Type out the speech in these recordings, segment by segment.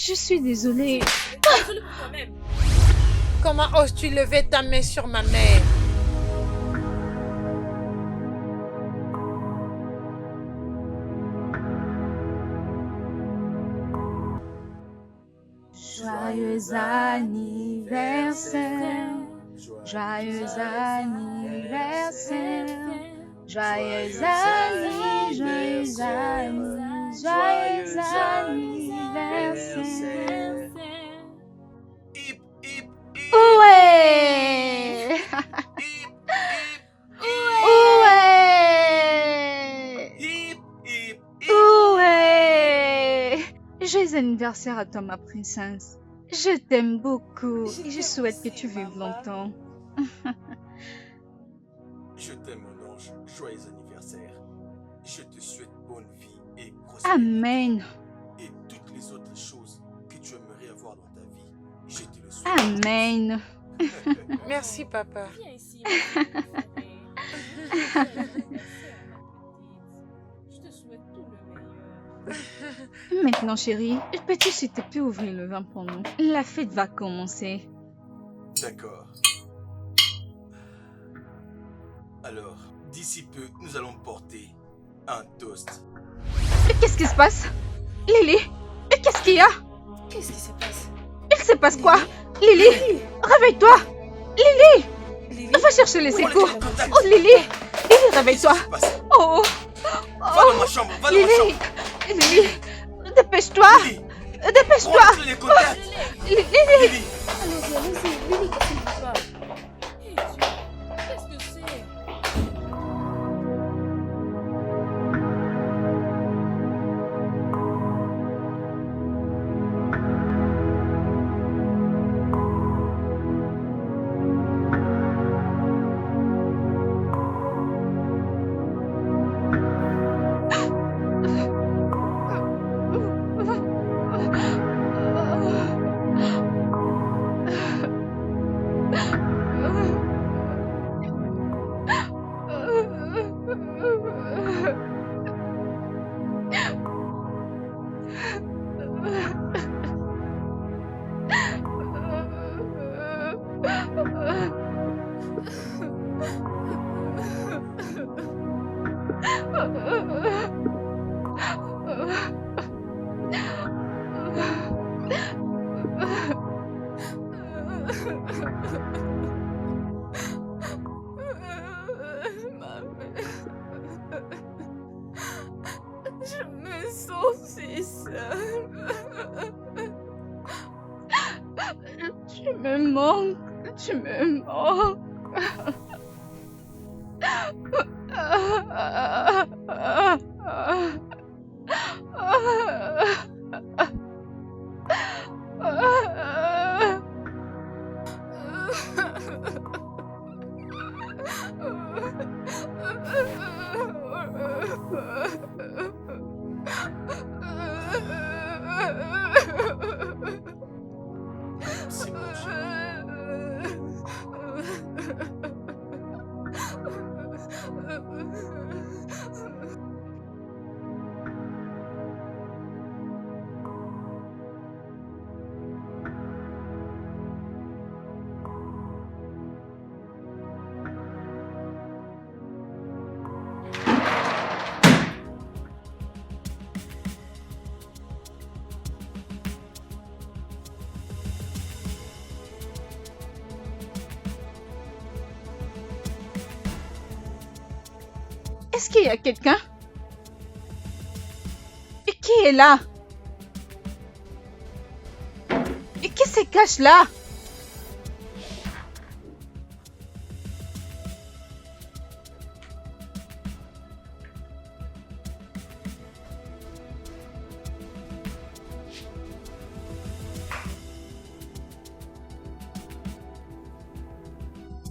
Je suis désolée. Désolée pour toi-même. Comment oses-tu lever ta main sur ma mère? Joyeux anniversaire. Joyeux anniversaire. Joyeux anniversaire. Joyeux anniversaire. Hip, hip, hip. Ouais. Hip, Ouais. hip, hip, hip. Ouais. Joyeux anniversaire à toi, ma princesse. Je t'aime beaucoup et je souhaite que tu vives longtemps. Je t'aime, mon ange. Joyeux anniversaire. Je te souhaite bonne vie et prospérité. Amen. Et toutes les autres choses que tu aimerais avoir dans ta vie, je te le souhaite. Amen. Merci, papa. Viens ici, ma chérie. Je te souhaite tout le meilleur. Maintenant, chérie, peux-tu s'il te plaît ouvrir le vin pour nous? La fête va commencer. D'accord. Alors, d'ici peu, nous allons porter un toast. Qu'est-ce qui se passe? Lily, qu'est-ce qu'il y a? Qu'est-ce qui se passe? Il se passe quoi? Lily, réveille-toi. Lily, Lily? va chercher les Prends secours. les contacts. Oh, Lily, réveille-toi. Qu'est-ce qui se passe? Oh, Va dans ma chambre, va dans ma Lily, chambre. Lily, dépêche-toi. Lily, Dépêche-toi. prends les contacts. Lily, Lily, Allons-y, allons-y. Lily, qu'est-ce qui va pas? Eh Dieu, qu'est-ce que c'est? Je me sens si seule. tu me manques. Tu me manques. c'est bon, chérie. Est-ce qu'il y a quelqu'un? Et qui est là? Et qui se cache là?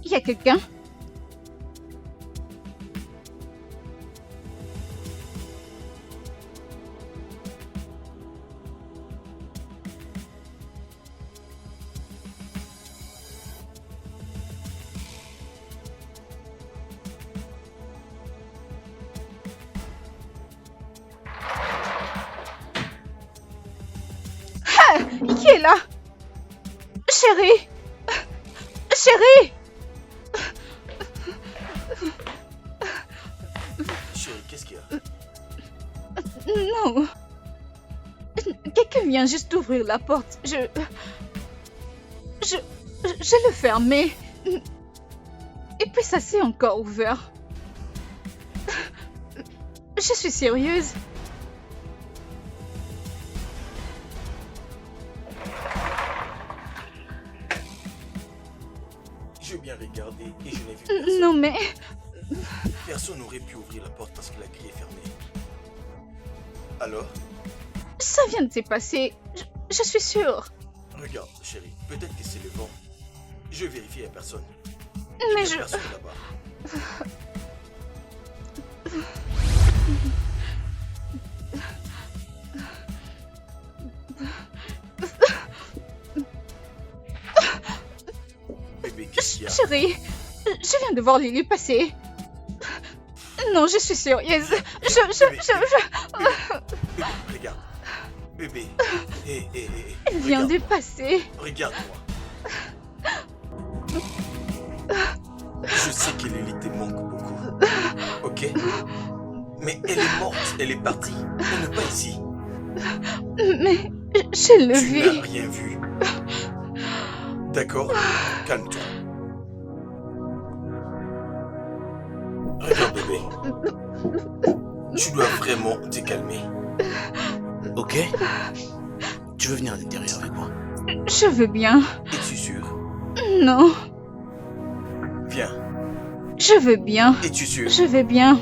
Il y a quelqu'un? Qui est là? Chérie! Chérie! Chérie, qu'est-ce qu'il y a? Non. Quelqu'un vient juste d'ouvrir la porte. Je l'ai fermé. Et puis ça s'est encore ouvert. Je suis sérieuse. J'ai bien regardé et je n'ai vu personne. Non mais... Personne n'aurait pu ouvrir la porte parce que la grille est fermée. Alors? Ça vient de se passer. Je suis sûre. Regarde, chérie, peut-être que c'est le vent. Je vérifie à personne. Mais Il y a je... personne là-bas. Bébé, qu'est-ce qu'il y a? Chérie, je viens de voir Lily passer. Non, je suis sérieuse. Bébé, regarde. Bébé, hé, Elle vient de passer. regarde-moi. Je sais que Lily te manque beaucoup. Ok? Mais elle est morte, elle est partie. Elle n'est pas ici. Mais je le Tu n'as vis. rien vu. D'accord? Calme-toi. Regarde, bébé. Tu dois vraiment te calmer. Ok? Tu veux venir à l'intérieur avec moi? Je veux bien. Es-tu sûr? Non, Viens. je veux bien. Es-tu sûr? Je vais bien.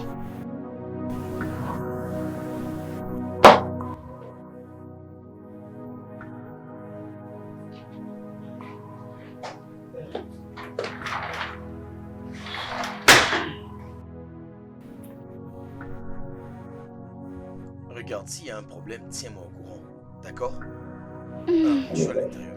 Regarde, s'il y a un problème, tiens-moi au courant. D'accord? Je suis à l'intérieur.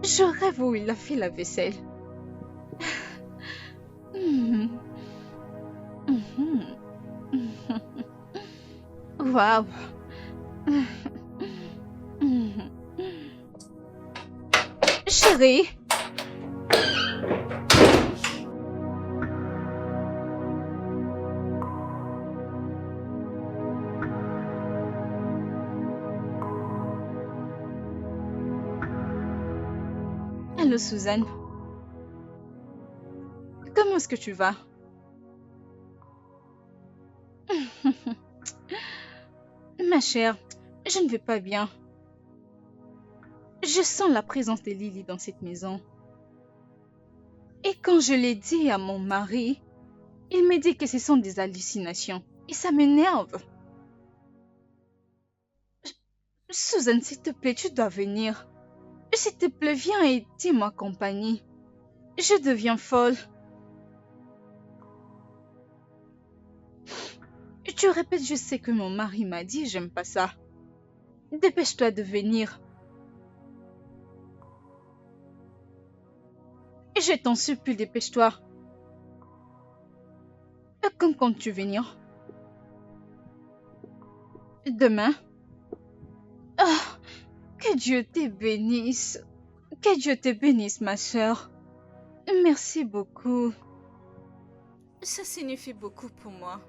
J'aurais voulu il a fait la vaisselle. Waouh. Chérie. Allô, Suzanne. Comment est-ce que tu vas? Ma chère, je ne vais pas bien. Je sens la présence de Lily dans cette maison. Et quand je l'ai dit à mon mari, il me dit que ce sont des hallucinations. Et ça m'énerve. Suzanne, s'il te plaît, tu dois venir. S'il te plaît, viens et tiens-moi compagnie. Je deviens folle. Tu répètes, je sais que mon mari m'a dit, j'aime pas ça. Dépêche-toi de venir. Je t'en supplie, dépêche-toi. Quand comptes-tu venir? Demain? Oh, que Dieu te bénisse. Que Dieu te bénisse, ma sœur. Merci beaucoup. Ça signifie beaucoup pour moi.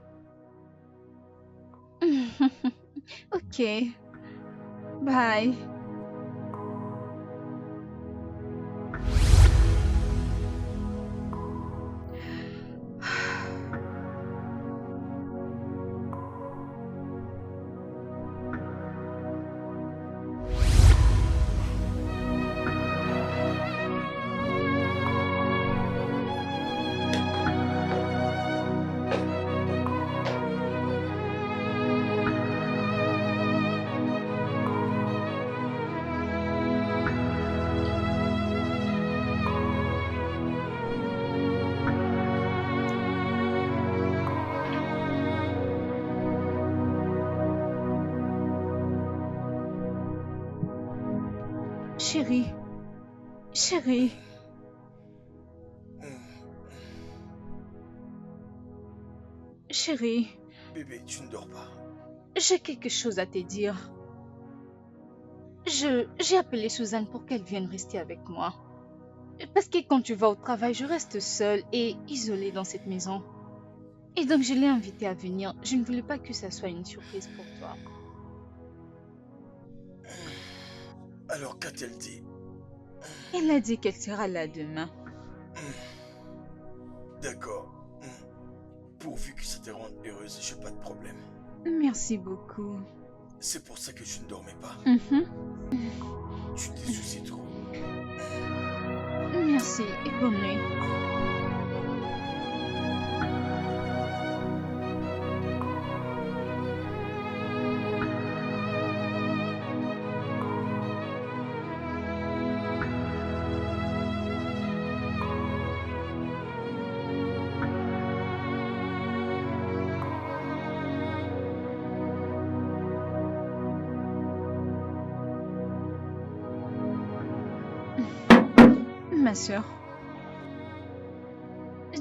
Ok. Bye. Chérie. Chérie. Chérie, Bébé, tu ne dors pas. j'ai quelque chose à te dire. J'ai appelé Suzanne pour qu'elle vienne rester avec moi. Parce que quand tu vas au travail, je reste seule et isolée dans cette maison. Et donc je l'ai invitée à venir. Je ne voulais pas que ça soit une surprise pour toi. Alors, qu'a-t-elle dit? Elle a dit qu'elle sera là demain. D'accord. Pourvu que ça te rende heureuse, j'ai pas de problème. Merci beaucoup. C'est pour ça que je ne dormais pas. Mhm. Tu t'es soucié trop. Merci et bonne nuit. Ma sœur,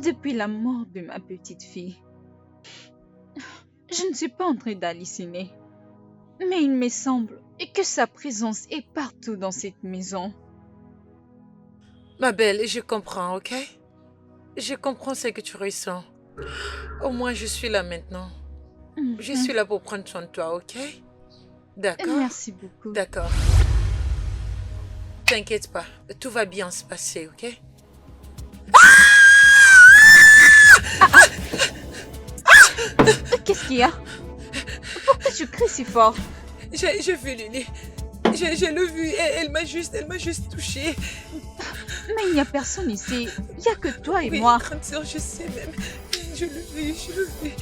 depuis la mort de ma petite fille, je ne suis pas entrée d'halluciner. Mais il me semble que sa présence est partout dans cette maison. Ma belle, je comprends, ok? Je comprends ce que tu ressens. Au moins, je suis là maintenant. Je suis là pour prendre soin de toi, ok? D'accord? Merci beaucoup. D'accord. T'inquiète pas, tout va bien se passer, ok? Qu'est-ce qu'il y a? Pourquoi tu cries si fort? J'ai vu Lily. Je l'ai vue et elle m'a juste touchée. Mais il n'y a personne ici. Il n'y a que toi et Oui, moi. grande sœur, je sais même. Je l'ai vu.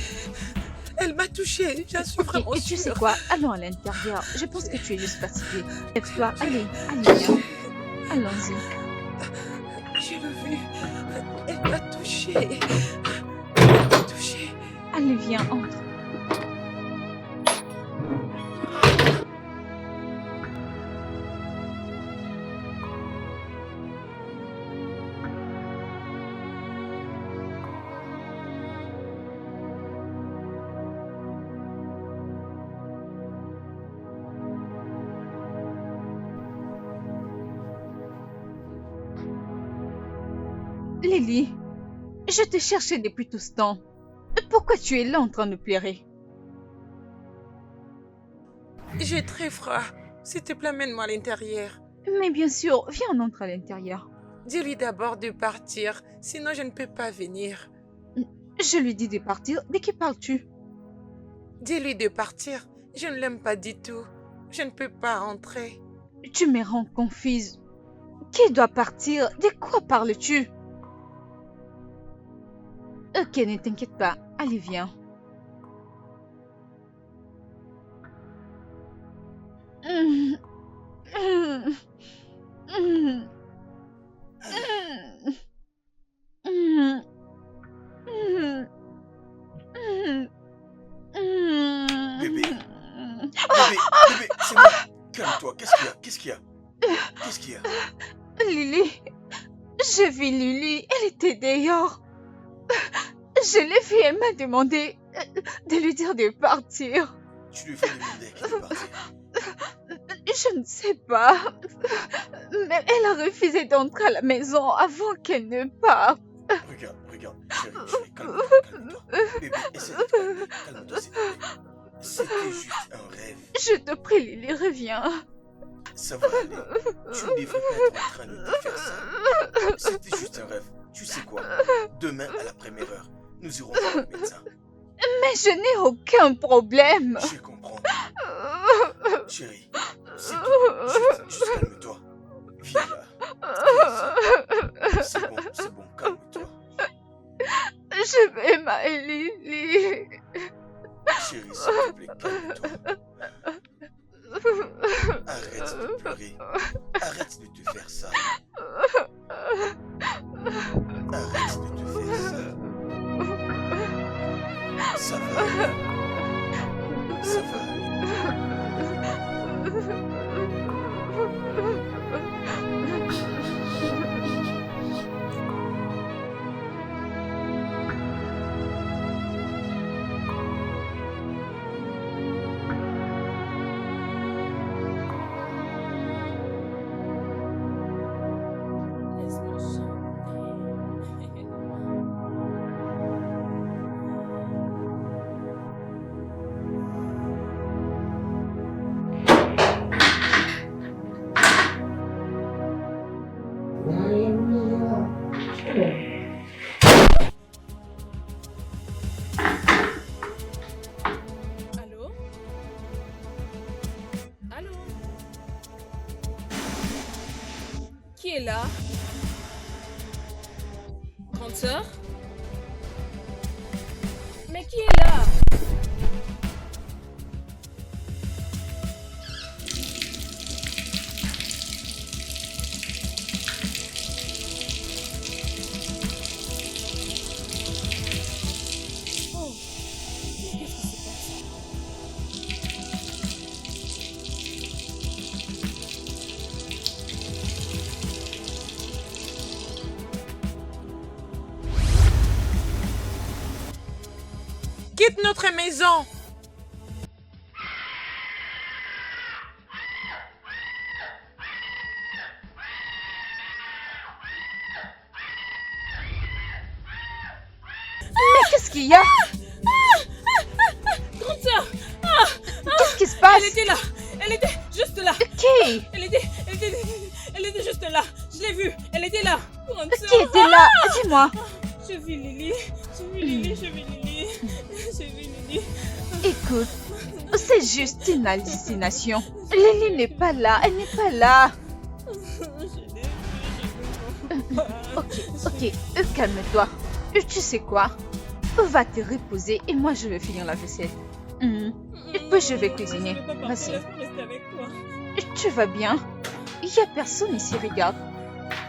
Elle m'a touchée, j'en suis vraiment Et tu sais sûre. quoi? Allons à l'intérieur. Je pense que tu es juste fatiguée. Lève-toi, allez, viens. Allons-y. Je l'ai vue. Elle m'a touchée. Allez, viens, entre. Lily, je te cherchais depuis tout ce temps. Pourquoi tu es là en train de pleurer? J'ai très froid. S'il te plaît, mène-moi à l'intérieur. Mais bien sûr, viens, on entre à l'intérieur. Dis-lui d'abord de partir, sinon je ne peux pas venir. Je lui dis de partir. De qui parles-tu? Dis-lui de partir. Je ne l'aime pas du tout. Je ne peux pas entrer. Tu me rends confuse. Qui doit partir? De quoi parles-tu? Ok, ne t'inquiète pas. Allez, viens. Bébé, c'est moi. Calme-toi, qu'est-ce qu'il y a? Lily, j'ai vu Lily, elle était dehors. Je l'ai vue, elle m'a demandé de lui dire de partir. Tu lui fais demander qu'elle est partie. Je ne sais pas, mais elle a refusé d'entrer à la maison avant qu'elle ne parte. Regarde, chérie, calme-toi. Bébé, essaie de te calmer. Calme-toi, s'il te plaît. C'était juste un rêve. Je te prie, Lily, reviens. Ça va aller. Tu ne devrais pas être en train de te faire ça. C'était juste un rêve. Tu sais quoi? Demain, à la première heure, nous irons voir le médecin. Mais je n'ai aucun problème. Je comprends. Chérie, s'il te plaît, juste calme-toi. Viens là. C'est bon, calme-toi. Je vais mal, Lily. Chérie, s'il te plaît, calme-toi. Arrête de pleurer. Arrête de te faire ça. Arrête de te faire ça. Ça va aller. Ça va aller. est là? Grande sœur? Mais qui est là? Oh, qu'est-ce qui se passe? Quitte notre maison. Mais qu'est-ce qu'il y a? Grande sœur! Qu'est-ce qui se passe? Elle était là! Elle était juste là! Qui? Elle était juste là! Je l'ai vue! Elle était là! Grande Qui sœur! était là? Dis-moi. J'ai vu Lily! J'ai vu Lily! J'ai vu Lily! J'ai vu Lily! Écoute, c'est juste une hallucination. Lily n'est pas là, elle n'est pas là. Je l'ai vue! Ok, calme-toi. Tu sais quoi? Va te reposer et moi je vais finir la vaisselle. Et puis je vais cuisiner. Je vais pas Vas-y. partir, laisse-moi rester avec toi. Tu vas bien? Il n'y a personne ici, regarde.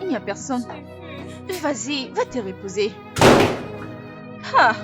Il n'y a personne. Je l'ai vue. Vas-y, va te reposer. Ah.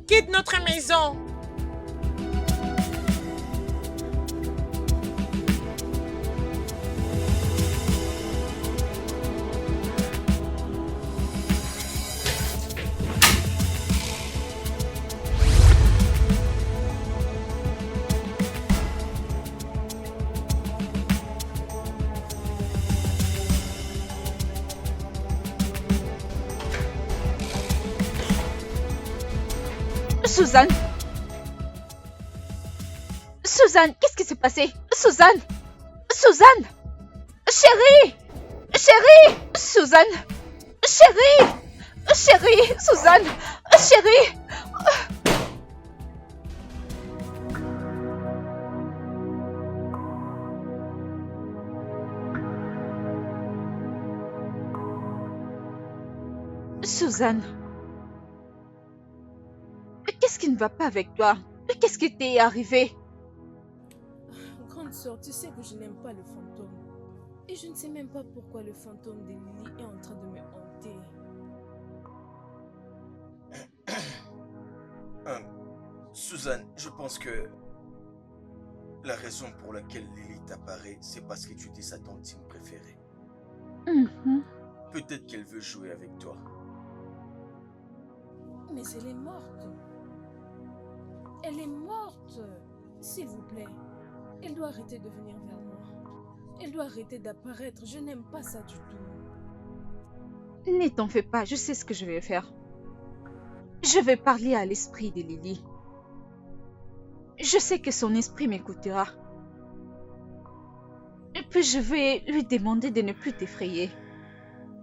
Quitte notre maison. Suzanne! Suzanne, qu'est-ce qui s'est passé? Suzanne! Suzanne! Chérie! Chérie! Suzanne! Chérie! Chérie! Suzanne! Chérie! Suzanne! Qu'est-ce qui ne va pas avec toi? Qu'est-ce qui t'est arrivé? Grande sœur, tu sais que je n'aime pas le fantôme. Et je ne sais même pas pourquoi le fantôme de Lily est en train de me hanter. Suzanne, je pense que la raison pour laquelle Lily t'apparaît, c'est parce que tu étais sa tantine préférée. Peut-être qu'elle veut jouer avec toi. Mais elle est morte. Elle est morte. S'il vous plaît. Elle doit arrêter de venir vers moi. Elle doit arrêter d'apparaître. Je n'aime pas ça du tout. Ne t'en fais pas, je sais ce que je vais faire. Je vais parler à l'esprit de Lily. Je sais que son esprit m'écoutera. Et puis je vais lui demander de ne plus t'effrayer.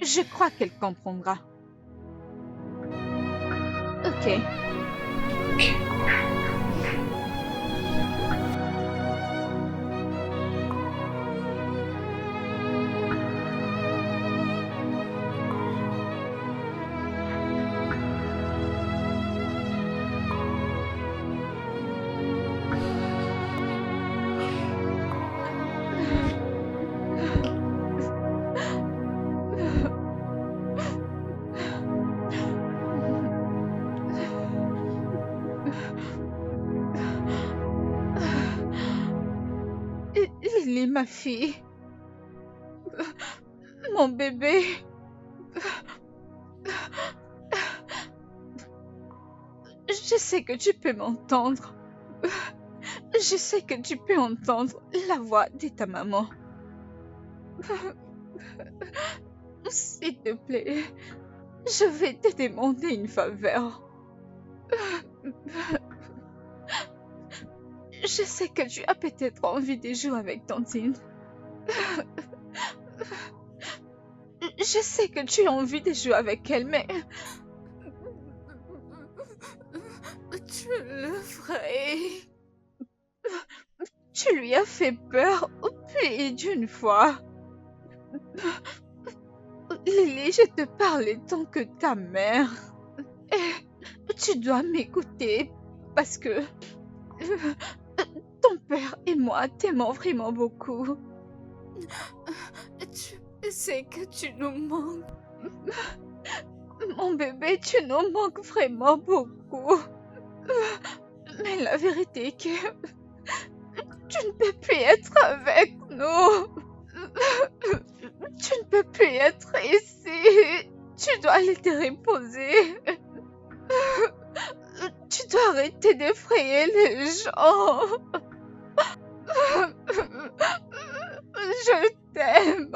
Je crois qu'elle comprendra. Ok. Lily, ma fille. Mon bébé. Je sais que tu peux m'entendre. Je sais que tu peux entendre la voix de ta maman. S'il te plaît, je vais te demander une faveur. Je sais que tu as peut-être envie de jouer avec Tantine. Je sais que tu as envie de jouer avec elle, mais Tu le ferais. tu lui as fait peur plus d'une fois. Lily, je te parle en tant que ta mère. Et tu dois m'écouter parce que ton père et moi t'aimons vraiment beaucoup. Tu sais que tu nous manques. Mon bébé, tu nous manques vraiment beaucoup. Mais la vérité est que tu ne peux plus être avec nous. Tu ne peux plus être ici. Tu dois aller te reposer. Tu dois arrêter d'effrayer les gens. Je t'aime.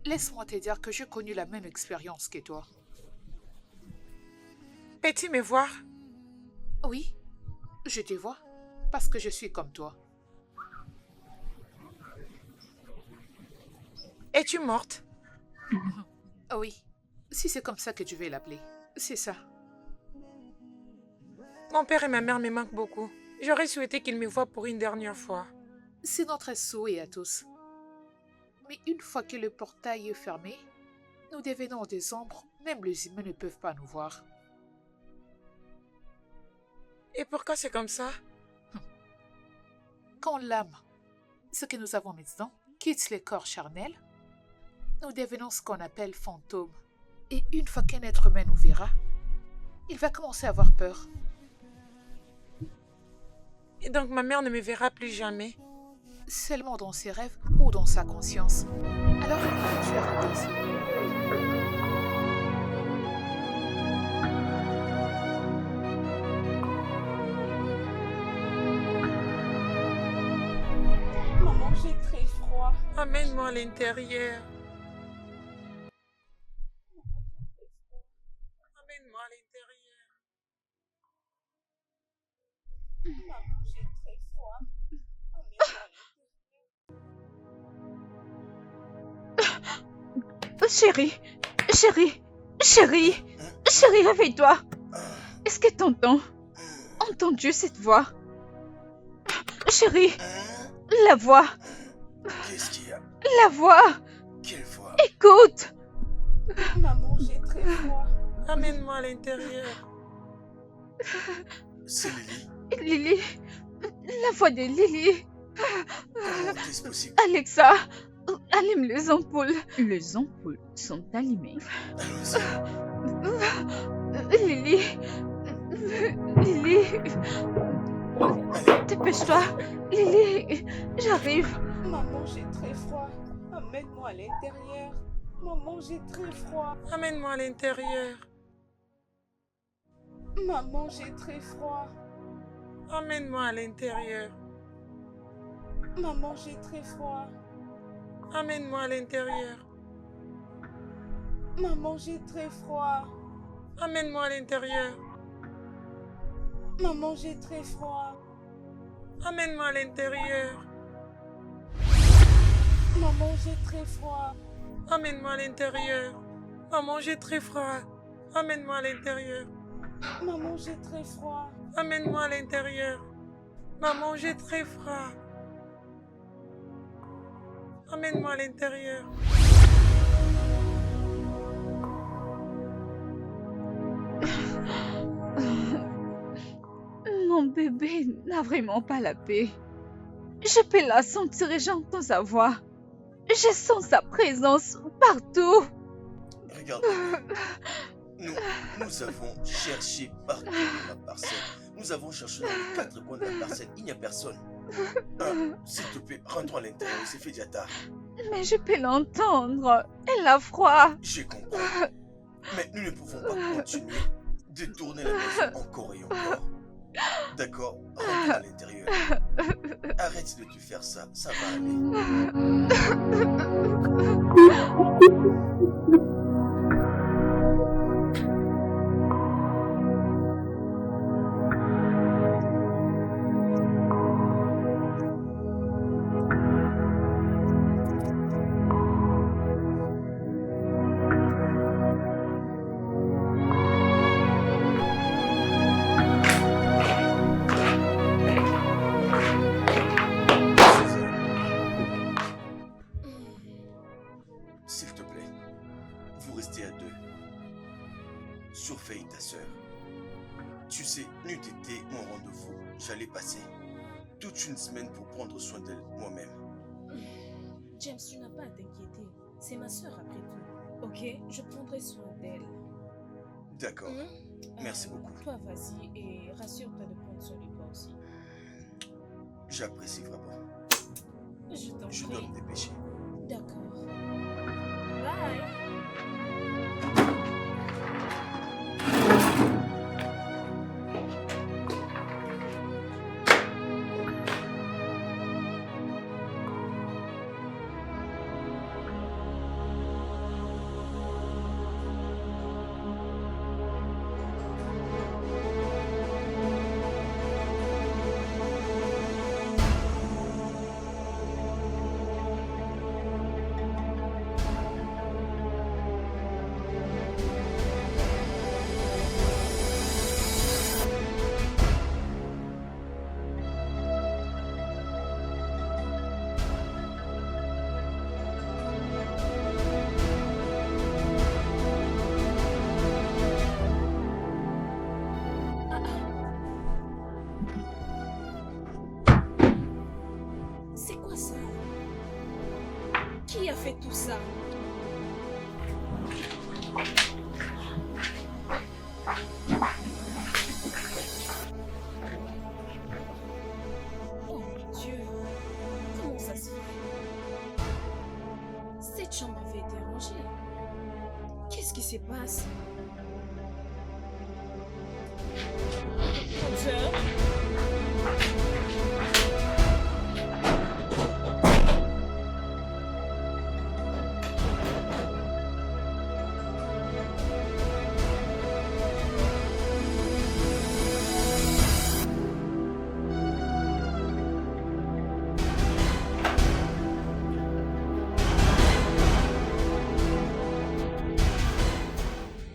Laisse-moi te dire que j'ai connu la même expérience que toi. Peux-tu me voir? Oui, je te vois, parce que je suis comme toi. Es-tu morte? Oui, si c'est comme ça que tu veux l'appeler, c'est ça. Mon père et ma mère me manquent beaucoup. J'aurais souhaité qu'ils me voient pour une dernière fois. C'est notre souhait à tous. Mais une fois que le portail est fermé, nous devenons des ombres, même les humains ne peuvent pas nous voir. Et pourquoi c'est comme ça? Quand l'âme, ce que nous avons maintenant, quitte le corps charnel, nous devenons ce qu'on appelle fantômes. Et une fois qu'un être humain nous verra, il va commencer à avoir peur. Et donc ma mère ne me verra plus jamais? Seulement dans ses rêves ou dans sa conscience. Alors, tu arrêtes ici. Maman, j'ai très froid. Amène-moi à l'intérieur. Amène-moi à l'intérieur. Maman, j'ai très froid. Chérie, chérie, chérie, chérie, réveille-toi. Est-ce que t'entends? entendu cette voix? Chérie, Hein? la voix, Qu'est-ce qu'il y a? la voix, Quelle voix? écoute! Maman, j'ai très froid. Amène-moi à l'intérieur. C'est Lily. Lily, la voix de Lily. Comment est-ce possible? Alexa, allume les ampoules. Les ampoules sont allumées. Allons-y. Lily, Lily, Allez, dépêche-toi. Lily, j'arrive. Maman, j'ai très froid. Amène-moi à l'intérieur. Maman, j'ai très froid. Amène-moi à l'intérieur. Maman, j'ai très froid. Amène-moi à l'intérieur. Maman, j'ai très froid. Amène-moi à l'intérieur. Maman, j'ai très froid. Amène-moi à l'intérieur. Maman, j'ai très froid. Amène-moi à l'intérieur. Maman, j'ai très froid. Amène-moi à l'intérieur. Maman, j'ai très froid. Amène-moi à l'intérieur. Maman, j'ai très froid. Amène-moi à l'intérieur. Maman, j'ai très froid. Amène-moi à l'intérieur. Mon bébé n'a vraiment pas la paix. Je peux la sentir et j'entends sa voix. Je sens sa présence partout. regarde. Nous avons cherché partout dans la parcelle. Nous avons cherché dans les quatre coins de la parcelle. Il n'y a personne. S'il te plaît, rentrons à l'intérieur. C'est fait déjà tard. Mais je peux l'entendre. Elle a froid. Je comprends. Mais nous ne pouvons pas continuer de tourner la maison encore et encore. D'accord, rentre à l'intérieur. Arrête de te faire ça, ça va aller. S'il te plaît, vous restez à deux. Surveille ta sœur. Tu sais, n'eût été mon rendez-vous, j'allais passer toute une semaine pour prendre soin d'elle moi-même. James, tu n'as pas à t'inquiéter. C'est ma soeur après tout. Ok, je prendrai soin d'elle. D'accord, merci beaucoup. Toi, vas-y et rassure-toi de prendre soin de toi aussi. J'apprécie vraiment. Je t'en Je dois prie. me dépêcher. D'accord. Bye. C'est quoi ça? Qui a fait tout ça? Oh mon Dieu, comment ça se fait? Cette chambre avait été rangée. Qu'est-ce qui se passe? Docteur?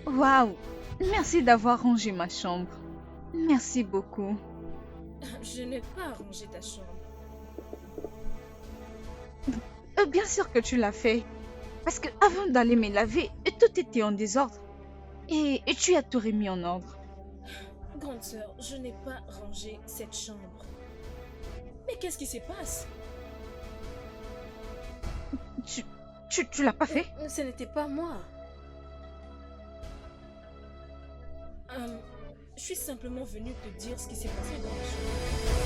Waouh! Merci d'avoir rangé ma chambre. Merci beaucoup. Je n'ai pas rangé ta chambre. Bien sûr que tu l'as fait. Parce que avant d'aller me laver, tout était en désordre. Et tu as tout remis en ordre. Grande sœur, je n'ai pas rangé cette chambre. Mais qu'est-ce qui se passe? Tu l'as pas fait? Ce n'était pas moi. Je suis simplement venue te dire ce qui s'est passé dans la chambre.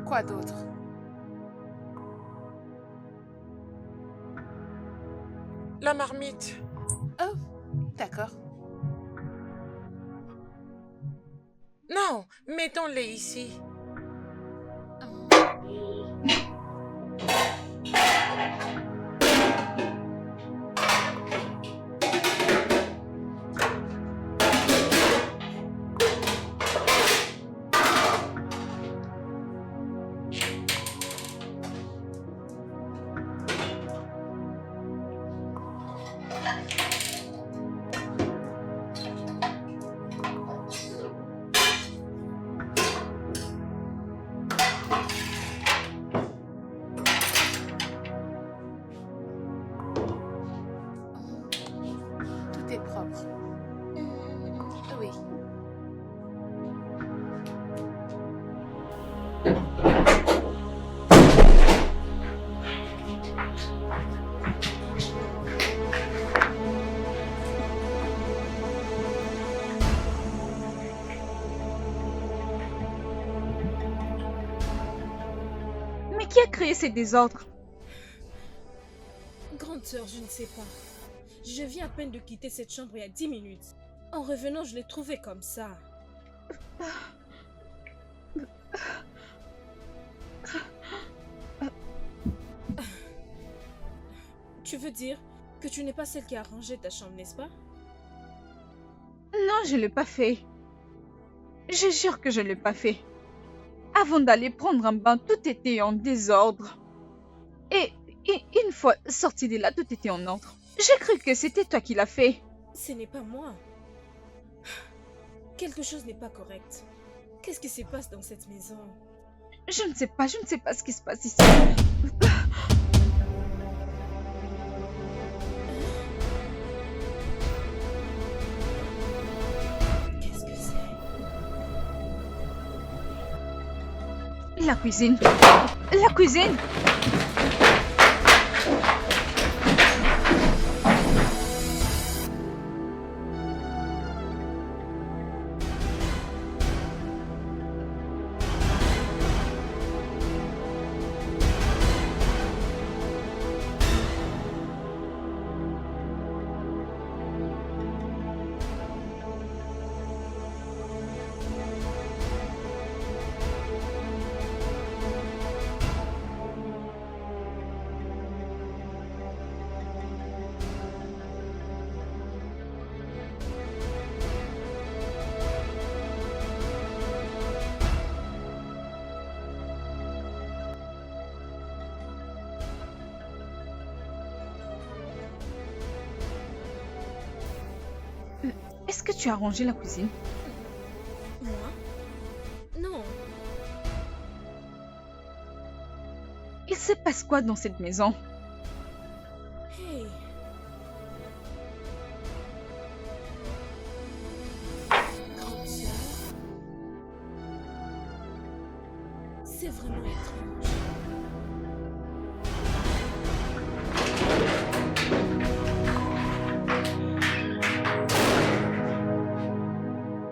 Quoi d'autre? La marmite. Oh, d'accord. Non, mettons-les ici. Tout est propre. Oui. Mais qui a créé ces désordres? Grande sœur, je ne sais pas. Je viens à peine de quitter cette chambre il y a 10 minutes. En revenant, je l'ai trouvée comme ça. Tu veux dire que tu n'es pas celle qui a rangé ta chambre, n'est-ce pas? Non, je l'ai pas fait. Je jure que je l'ai pas fait. Avant d'aller prendre un bain, tout était en désordre. Et une fois sorti de là, tout était en ordre. J'ai cru que c'était toi qui l'as fait. Ce n'est pas moi. Quelque chose n'est pas correct. Qu'est-ce qui se passe dans cette maison? Je ne sais pas ce qui se passe ici. Qu'est-ce que c'est? La cuisine. La cuisine. Est-ce que tu as rangé la cuisine? Moi? Non. quoi dans cette maison? Hey. Grande sœur. C'est vraiment étrange.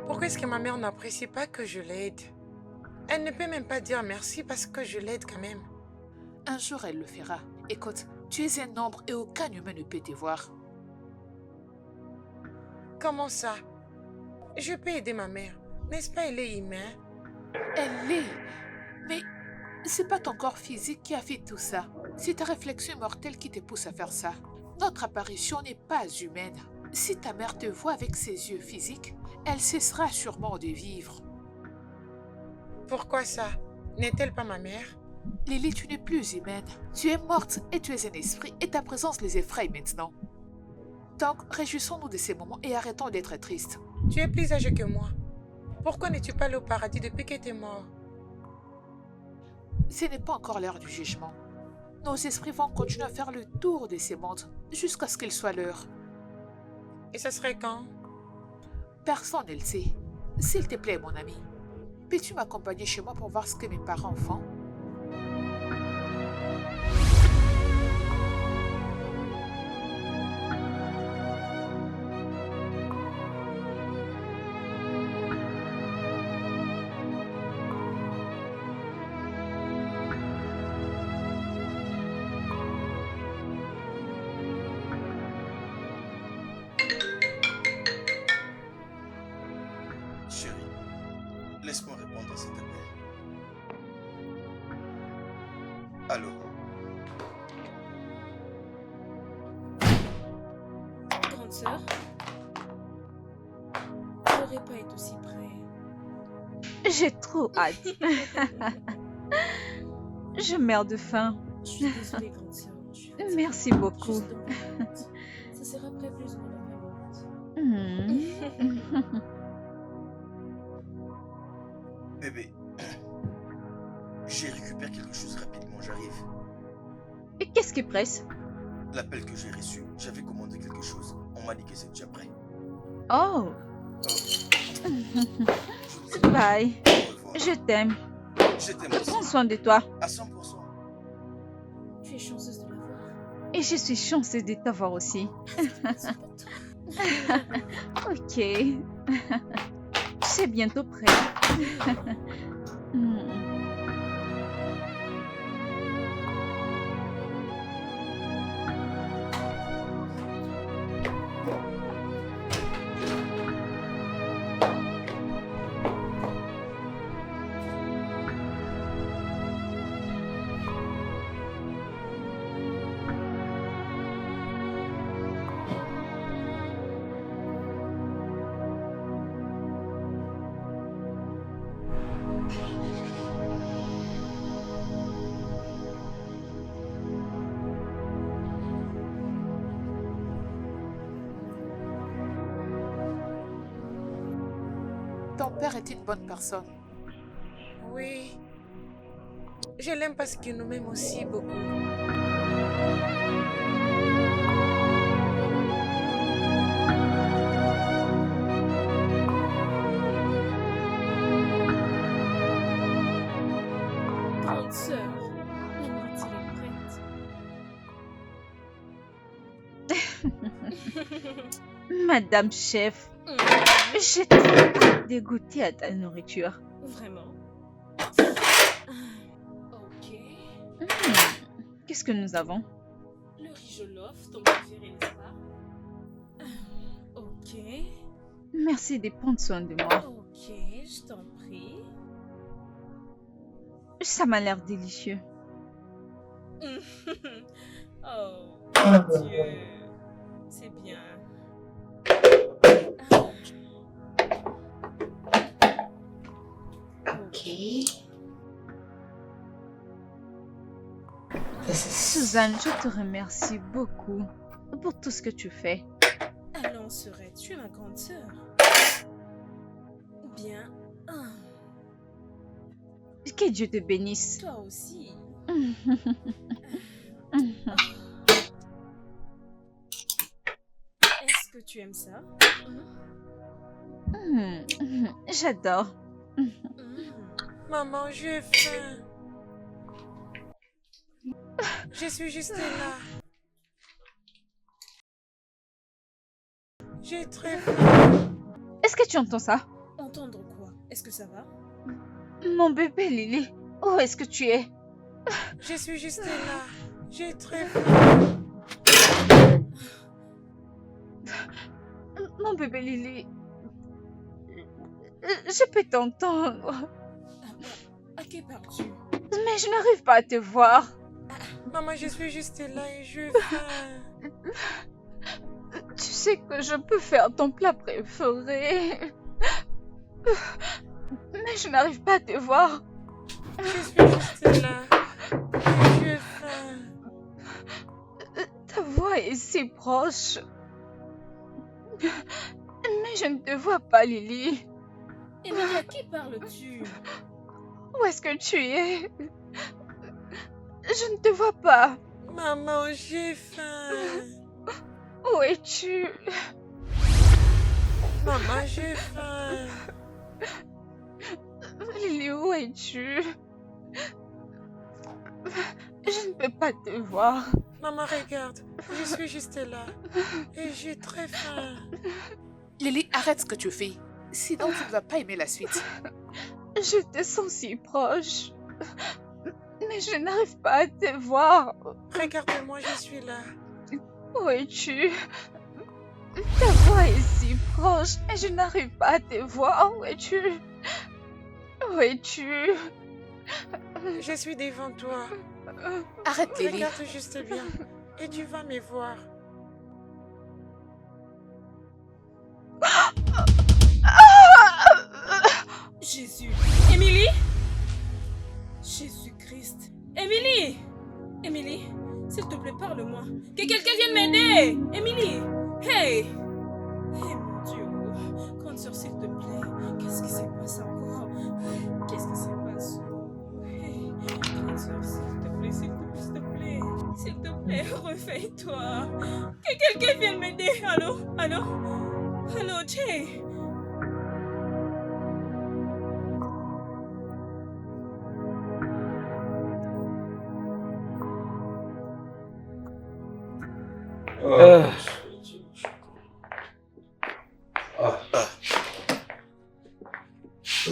Pourquoi est-ce que ma mère n'apprécie pas que je l'aide? Elle ne peut même pas dire merci parce que je l'aide quand même. Un jour, elle le fera. Écoute, tu es un ombre et aucun humain ne peut te voir. Comment ça? Je peux aider ma mère. N'est-ce pas, elle est humaine? Elle l'est. Mais c'est pas ton corps physique qui a fait tout ça. C'est ta réflexion mortelle qui te pousse à faire ça. Notre apparition n'est pas humaine. Si ta mère te voit avec ses yeux physiques, elle cessera sûrement de vivre. Pourquoi ça? N'est-elle pas ma mère? Lily, tu n'es plus humaine. Tu es morte et tu es un esprit et ta présence les effraie maintenant. Donc, réjouissons-nous de ces moments et arrêtons d'être tristes. Tu es plus âgé que moi. Pourquoi n'es-tu pas allé au paradis depuis que tu es mort? Ce n'est pas encore l'heure du jugement. Nos esprits vont continuer à faire le tour de ces mondes jusqu'à ce qu'il soit l'heure. Et ça serait quand? Personne ne le sait. S'il te plaît, mon ami, peux-tu m'accompagner chez moi pour voir ce que mes parents font? Chérie, laisse-moi répondre à cet appel. Allô? Grande sœur. J'aurais pas été aussi près. J'ai trop hâte. Je meurs de faim. Je suis désolée, grande sœur. Je suis fatiguée. Merci beaucoup. Juste dans 20 minutes. Ça sera après plus ou moins dans 20 minutes. Hmm. Bébé, j'ai récupéré quelque chose rapidement, j'arrive. Et qu'est-ce qui presse? L'appel que j'ai reçu, j'avais commandé quelque chose. On m'a dit que c'est déjà prêt. Oh, Oh, je vous dis bye. au revoir. Je t'aime. Je t'aime aussi, Prends soin de toi. à 100%. Tu es chanceuse de l'avoir. Et je suis chanceuse de t'avoir aussi. C'est pas toi. Ok. C'est bientôt prêt. Hmm. Ton père est une bonne personne. Oui. Je l'aime parce qu'il nous m'aime aussi beaucoup. Grande sœur, la nourriture est prête. Madame chef, Hmm, j'ai trop hâte de goûter à ta nourriture. Vraiment? Ok. Hmm. Qu'est-ce que nous avons? Le riz jollof, ton préféré, n'est-ce pas? Ok. Merci de prendre soin de moi. Ok, je t'en prie. Ça m'a l'air délicieux. Oh, mon Dieu. C'est bien. Suzanne, je te remercie beaucoup pour tout ce que tu fais. Allons, Sorette, tu es ma grande sœur. Bien. Que Dieu te bénisse. Toi aussi. Est-ce que tu aimes ça? J'adore. Maman, j'ai faim. Je suis juste là. J'ai très faim. Est-ce que tu entends ça? Entendre quoi? Est-ce que ça va? Mon bébé Lily, où est-ce que tu es? Je suis juste là. J'ai très faim. Mon bébé Lily, je peux t'entendre, À qui parles-tu? mais je n'arrive pas à te voir. Maman, je suis juste là et j'ai faim. Tu sais que je peux faire ton plat préféré, mais je n'arrive pas à te voir. Je suis juste là et j'ai faim. Ta voix est si proche, mais je ne te vois pas, Lily. Emilie, à qui parles-tu? Où est-ce que tu es? Je ne te vois pas. Maman, j'ai faim. Où es-tu? Maman, j'ai faim. Lily, où es-tu? Je ne peux pas te voir. Maman, regarde. Je suis juste là et j'ai très faim. Lily, arrête ce que tu fais. Sinon, tu ne vas pas aimer la suite. Je te sens si proche, mais je n'arrive pas à te voir. Regarde-moi, je suis là. Où es-tu? Ta voix est si proche et je n'arrive pas à te voir. Où es-tu? Où es-tu? Je suis devant toi. Arrête, Lily. Regarde juste bien et tu vas me voir. Jésus. Émilie? Jésus-Christ. Émilie! Émilie, s'il te plaît, parle-moi. Que quelqu'un vienne m'aider! Émilie! Hey! Hey, mon Dieu. Grande sœur, s'il te plaît. Qu'est-ce qui se passe encore? Qu'est-ce qui se passe? Hey, grande sœur, s'il te plaît, s'il te plaît, s'il te plaît. S'il te plaît, réveille-toi. Que quelqu'un vienne m'aider. Allô? Allô? Allô, Jay?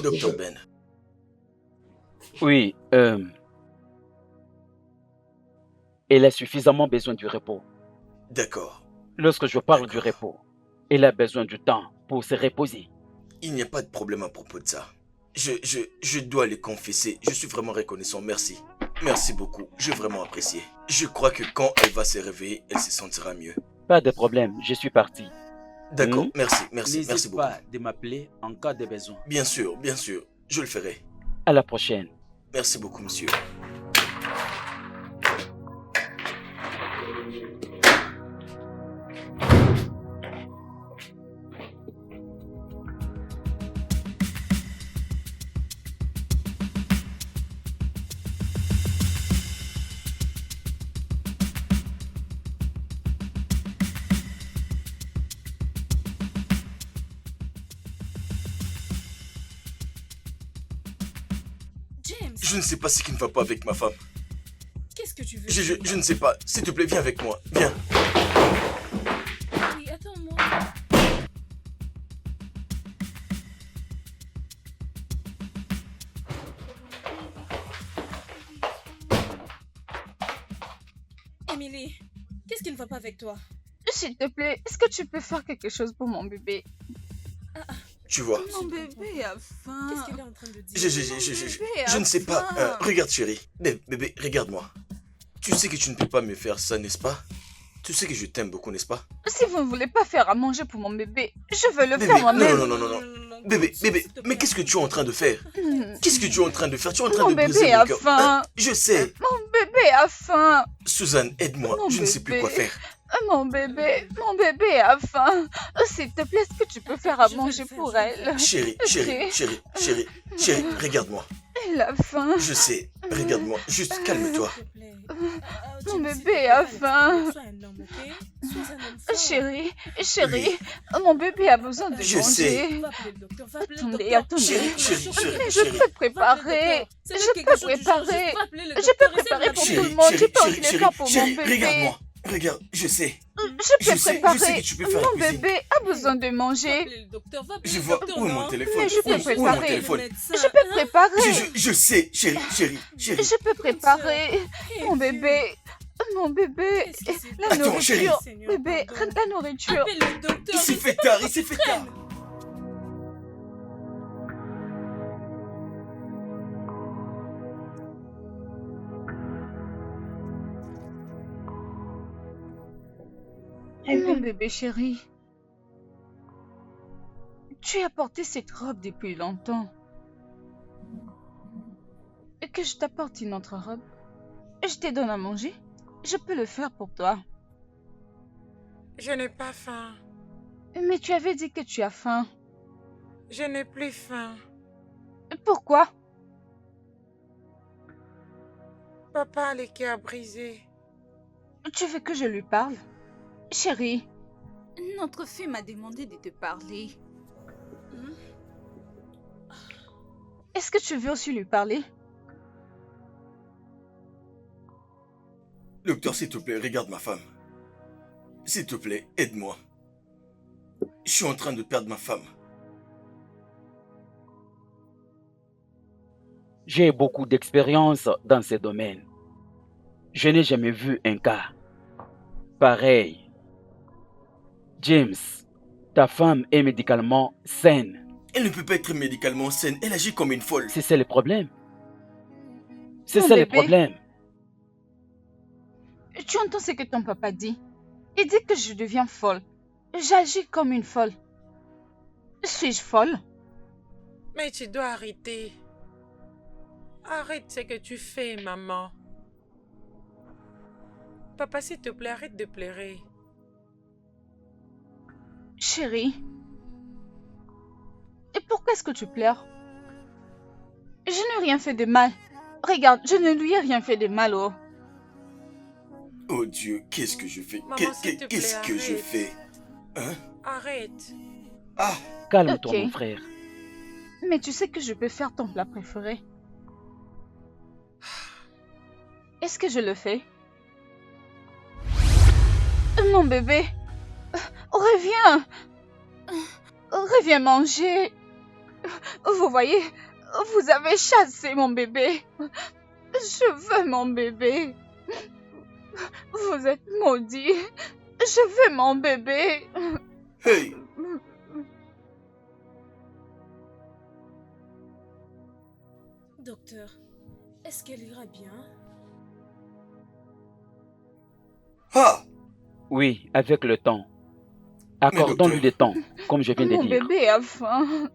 Docteur Ben, Oui, elle a suffisamment besoin du repos. d'accord. Lorsque je parle du repos, elle a besoin du temps pour se reposer. Il n'y a pas de problème à propos de ça. Je dois le confesser. Je suis vraiment reconnaissant. Merci. Merci beaucoup. J'ai vraiment apprécié. Je crois que quand elle va se réveiller, elle se sentira mieux. Pas de problème, je suis parti. D'accord. Hmm? Merci beaucoup. N'hésite pas de m'appeler en cas de besoin. Bien sûr. Je le ferai. À la prochaine. Merci beaucoup, monsieur. James, Je ne sais pas ce qui ne va pas avec ma femme. qu'est-ce que tu veux? Je ne sais pas. S'il te plaît, viens avec moi. Viens. Oui, attends-moi. Émilie, qu'est-ce qui ne va pas avec toi? S'il te plaît, est-ce que tu peux faire quelque chose pour mon bébé? Tu vois. Mon bébé a faim. Qu'est-ce qu'elle est en train de dire? Je ne sais pas. Regarde, chérie. Bébé, regarde-moi. Tu sais que tu ne peux pas me faire ça, n'est-ce pas? Tu sais que je t'aime beaucoup, n'est-ce pas? Si vous ne voulez pas faire à manger pour mon bébé, je veux le Bébé, faire moi-même. non. Bébé, mais qu'est-ce que tu es en train de faire? Qu'est-ce que tu es en train de faire? Tu es en train Mon de briser bébé mon a cœur. faim. Je sais. Mon bébé a faim. Suzanne, aide-moi. Mon Je ne sais plus bébé. quoi faire. Mon bébé a faim. S'il te plaît, est-ce que tu peux faire à Je vais manger le faire, pour je vais le elle? Chérie, regarde-moi. Elle a faim. Je sais. Regarde-moi. Juste calme-toi. S'il te plaît. Mon James, bébé s'il te plaît, a fais faim. l'effort. Sois un homme, ok? Sois un homme fort. Chérie, mon bébé a besoin de Je sais. manger. Va appeler le docteur, va appeler le Attendez, docteur. attendez. Chérie, Mais je peux préparer. Je peux préparer. Je peux préparer pour tout le monde. Je peux aussi le faire pour mon bébé. regarde-moi. Regarde, je sais. Je peux Je sais préparer. que tu peux faire la Mon cuisine. bébé a besoin de manger. Je vois où est mon téléphone. Mais je peux Où est mon préparer. téléphone? Je peux préparer. Je sais, chérie. Je peux préparer. Mon bébé. La Attends, chérie. nourriture. Bébé, la nourriture. Appelle le docteur. Il s'est fait tard. Mon bébé chéri. Tu as porté cette robe depuis longtemps. Et que je t'apporte une autre robe. Je te donne à manger. Je peux le faire pour toi. Je n'ai pas faim. Mais tu avais dit que tu as faim. Je n'ai plus faim. Pourquoi? Papa a le cœur brisé. Tu veux que je lui parle? Chérie, Notre fille m'a demandé de te parler. est-ce que tu veux aussi lui parler? Docteur, s'il te plaît, regarde ma femme. S'il te plaît, aide-moi. Je suis en train de perdre ma femme. J'ai beaucoup d'expérience dans ce domaine. Je n'ai jamais vu un cas pareil. James, ta femme est médicalement saine. Elle ne peut pas être médicalement saine. Elle agit comme une folle. C'est ça le problème. C'est Mon ça le bébé. problème. Tu entends ce que ton papa dit? Il dit que je deviens folle. J'agis comme une folle. Suis-je folle? Mais tu dois arrêter. Arrête ce que tu fais, maman. Papa, s'il te plaît, arrête de pleurer. Chérie, et pourquoi est-ce que tu pleures? Je n'ai rien fait de mal. Regarde, je ne lui ai rien fait de mal, oh. Oh Dieu, qu'est-ce que je fais? Maman, s'il te plaît, Qu'est-ce que je arrête. fais? Hein? Arrête. Ah, Calme-toi, Ok. mon frère. Mais tu sais que je peux faire ton plat préféré. Est-ce que je le fais? Mon bébé, reviens. Reviens manger. Vous voyez, vous avez chassé mon bébé. Je veux mon bébé. Vous êtes maudits. Je veux mon bébé. hey! Docteur, est-ce qu'elle ira bien? Ah! Oui, avec le temps. Accordons-lui le temps, comme je viens de Mon dire. bébé a faim.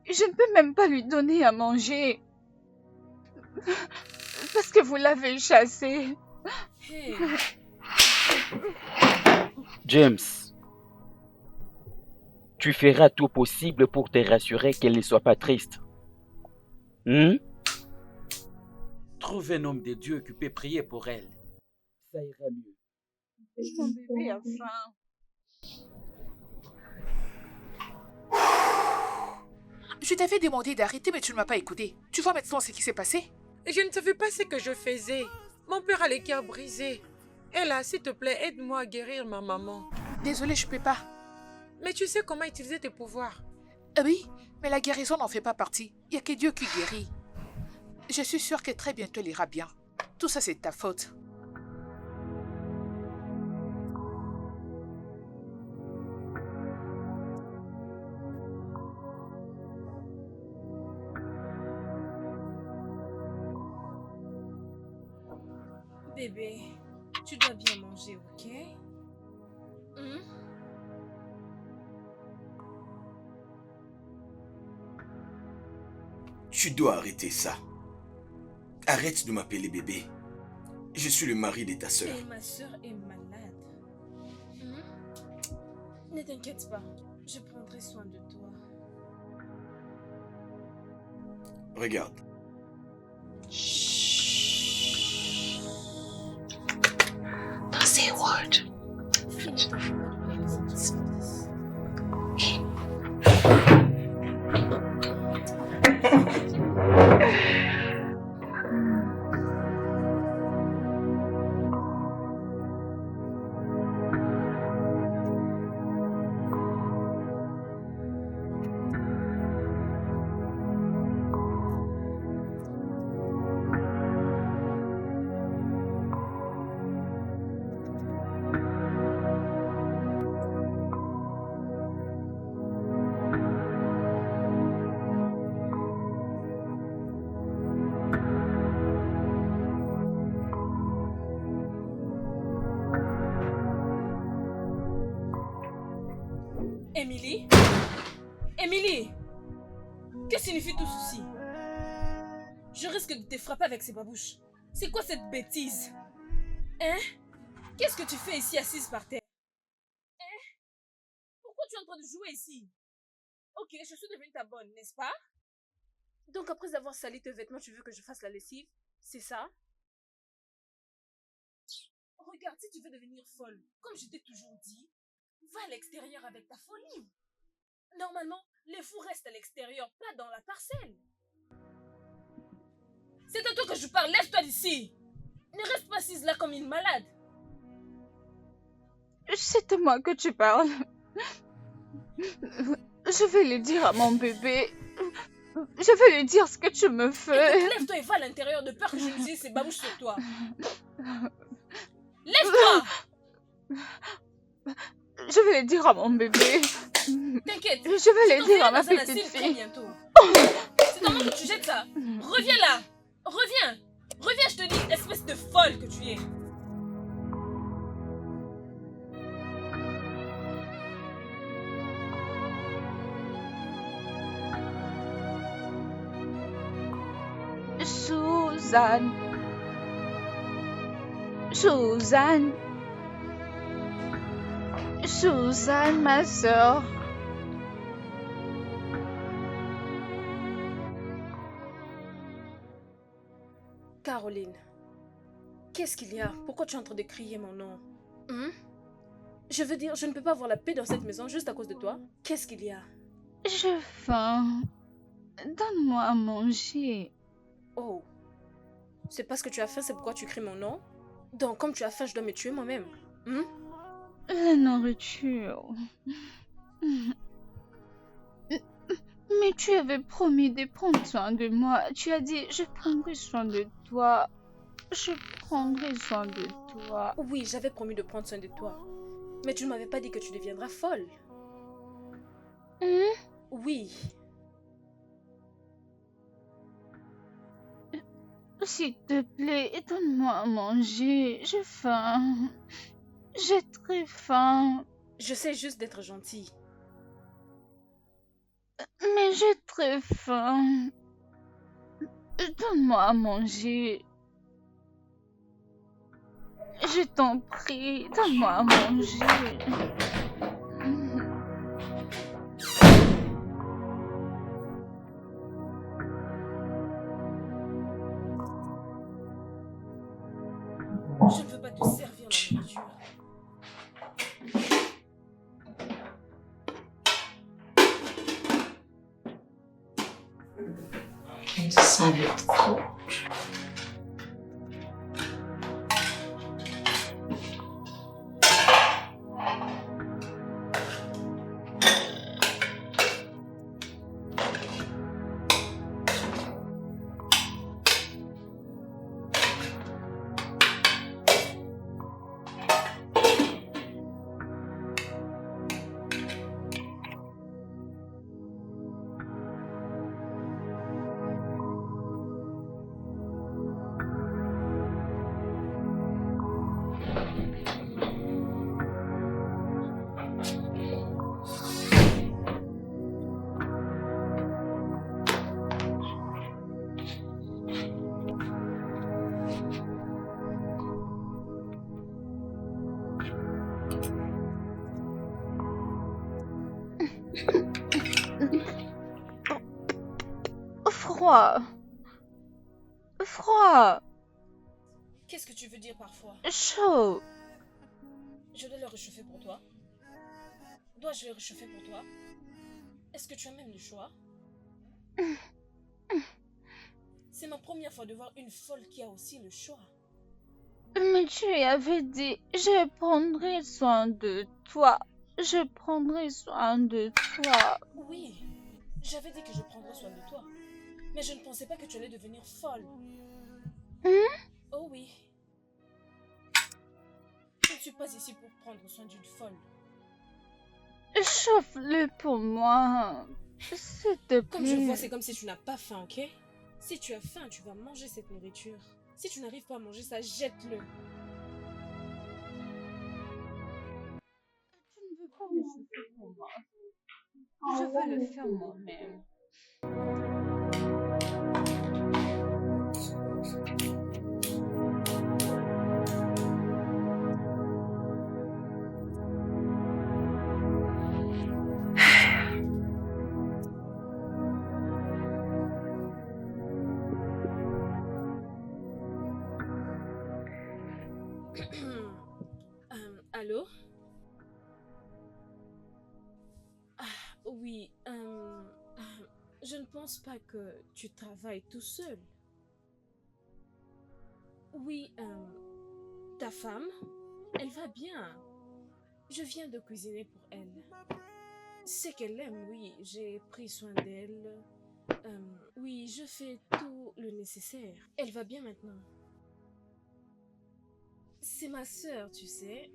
Je ne peux même pas lui donner à manger. Parce que vous l'avez chassé. Hey, James, tu feras tout possible pour te rassurer qu'elle ne soit pas triste. Hmm? Trouve un homme de Dieu qui peut prier pour elle. Ça ira mieux. Mon bébé a faim. Je t'avais demandé d'arrêter, mais tu ne m'as pas écouté. Tu vois maintenant ce qui s'est passé? Je ne savais pas ce que je faisais. Mon père a le cœur brisé. Et là, s'il te plaît, aide-moi à guérir ma maman. Désolée, je peux pas. Mais tu sais comment utiliser tes pouvoirs. Oui, mais la guérison n'en fait pas partie. Il n'y a que Dieu qui guérit. Je suis sûre que très bientôt elle ira bien. Tout ça, c'est de ta faute. bébé, tu dois bien manger, ok? Tu dois arrêter ça. Arrête de m'appeler bébé. Je suis le mari de ta sœur. Et ma soeur est malade. Ne t'inquiète pas, je prendrai soin de toi. Regarde, Don't say a word. Finis ton repas de blague, c'est 10 sur 10. Émilie? Émilie! Que signifie tout ceci? Je risque de te frapper avec ces babouches. C'est quoi cette bêtise? Hein? Qu'est-ce que tu fais ici assise par terre? Hein? Pourquoi tu es en train de jouer ici? Ok, je suis devenue ta bonne, n'est-ce pas? Donc après avoir sali tes vêtements, tu veux que je fasse la lessive? C'est ça? Regarde, si tu veux devenir folle, comme je t'ai toujours dit, va à l'extérieur avec ta folie. Normalement, les fous restent à l'extérieur, pas dans la parcelle. C'est à toi que je parle, lève-toi d'ici. Ne reste pas assise là comme une malade. C'est à moi que tu parles. Je vais le dire à mon bébé. Je vais lui dire ce que tu me fais. Écoute, lève-toi et va à l'intérieur de peur que je me dise ces babouches sur toi. Lève-toi! Je vais le dire à mon bébé. T'inquiète. Je vais le dire à ma dans un petite asile très fille. bientôt. C'est normal que tu jettes ça. Reviens là. Reviens. Reviens, je te dis, espèce de folle que tu es. Suzanne. Suzanne. Suzanne, ma sœur. Caroline, qu'est-ce qu'il y a? Pourquoi tu es en train de crier mon nom? Je veux dire, je ne peux pas avoir la paix dans cette maison juste à cause de toi. Qu'est-ce qu'il y a? J'ai faim. Donne-moi à manger. Oh, c'est parce que tu as faim, c'est pourquoi tu cries mon nom? Donc, comme tu as faim, je dois me tuer moi-même. La nourriture. Mais tu avais promis de prendre soin de moi. Tu as dit, je prendrai soin de toi. Je prendrai soin de toi. Oui, j'avais promis de prendre soin de toi. Mais tu ne m'avais pas dit que tu deviendras folle. Oui. S'il te plaît, donne-moi à manger. J'ai faim. J'ai très faim. J'essaie juste d'être gentille. Mais j'ai très faim. Donne-moi à manger. Je t'en prie, donne-moi à manger. Je ne veux pas te servir la nourriture. Ça va être trop. Froid. Qu'est-ce que tu veux dire parfois? Chaud. Je dois le réchauffer pour toi? Dois-je le réchauffer pour toi? Est-ce que tu as même le choix? C'est ma première fois de voir une folle qui a aussi le choix. Mais tu avais dit, je prendrai soin de toi. Je prendrai soin de toi. Oui, j'avais dit que je prendrais soin de toi. Mais je ne pensais pas que tu allais devenir folle. Oh oui. Je ne suis pas ici pour prendre soin d'une folle. Chauffe-le pour moi. S'il te plaît. Comme je vois, c'est comme si tu n'as pas faim, ok? Si tu as faim, tu vas manger cette nourriture. Si tu n'arrives pas à manger ça, jette-le. Tu ne veux pas le chauffer pour moi. Je vais le faire moi-même. Allô? Oui, je ne pense pas que tu travailles tout seul. Oui, ta femme, elle va bien. Je viens de cuisiner pour elle. C'est qu'elle aime, oui, j'ai pris soin d'elle. Oui, je fais tout le nécessaire. Elle va bien maintenant. C'est ma sœur, tu sais.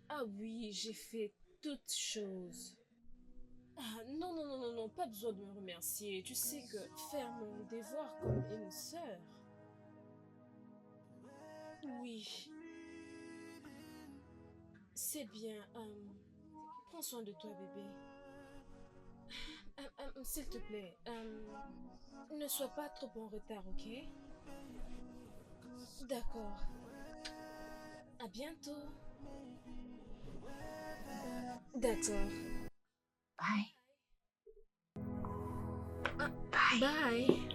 Ah oui, j'ai fait toutes choses. Ah, non, non, non, non, non, pas besoin de me remercier. Tu sais que faire mon devoir comme une sœur. Oui. C'est bien. Prends soin de toi, bébé. S'il te plaît, ne sois pas trop en retard, ok? D'accord. À bientôt. D'accord. Bye. Bye.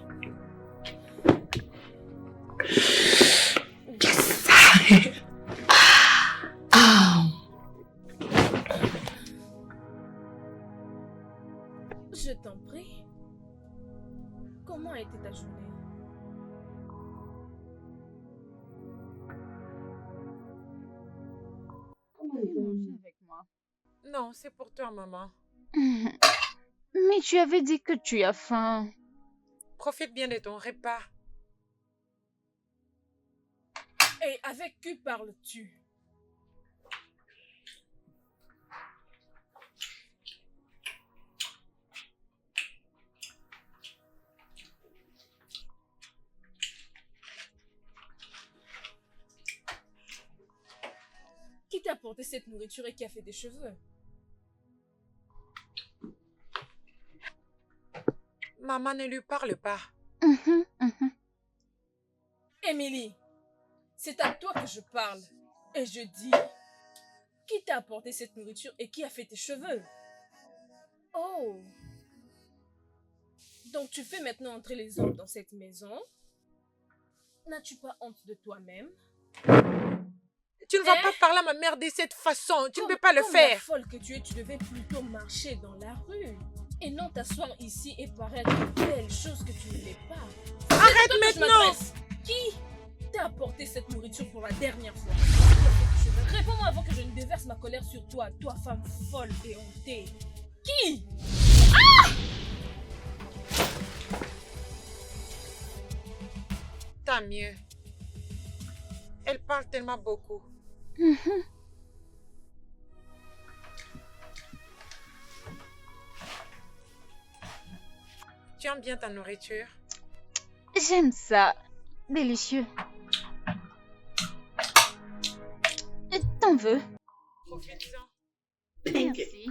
Je t'en prie. Comment a été ta journée? Comment tu manger avec moi? Non, c'est pour toi, maman. Mais tu avais dit que tu as faim. Profite bien de ton repas. Et avec qui parles-tu? Qui t'a apporté cette nourriture et qui a fait tes cheveux? Maman, ne lui parle pas. Émilie, c'est à toi que je parle. Et je dis, qui t'a apporté cette nourriture et qui a fait tes cheveux? Oh. Donc tu fais maintenant entrer les hommes dans cette maison? N'as-tu pas honte de toi-même? Tu ne vas pas parler à ma mère de cette façon. Tu ne peux pas le Comme faire. la folle que tu es, tu devais plutôt marcher dans la rue. Et non t'asseoir ici et paraître belle chose que tu ne l'es pas. Arrête C'est à toi que je maintenant. m'adresse. Qui t'a apporté cette nourriture pour la dernière fois? Réponds-moi avant que je ne déverse ma colère sur toi, toi femme folle et hontée. Qui? Tant mieux. Elle parle tellement beaucoup. Tu aimes bien ta nourriture? J'aime ça. Délicieux. T'en veux? Profite-en. Merci.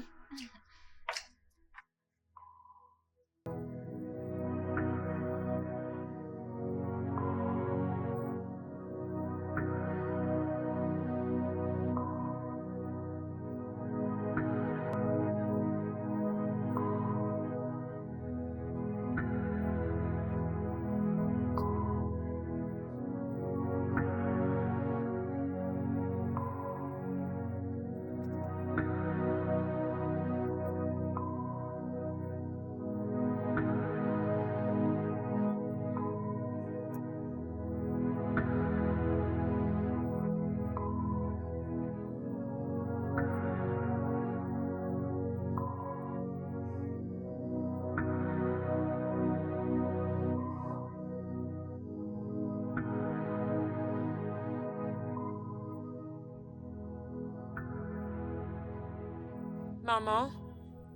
Maman,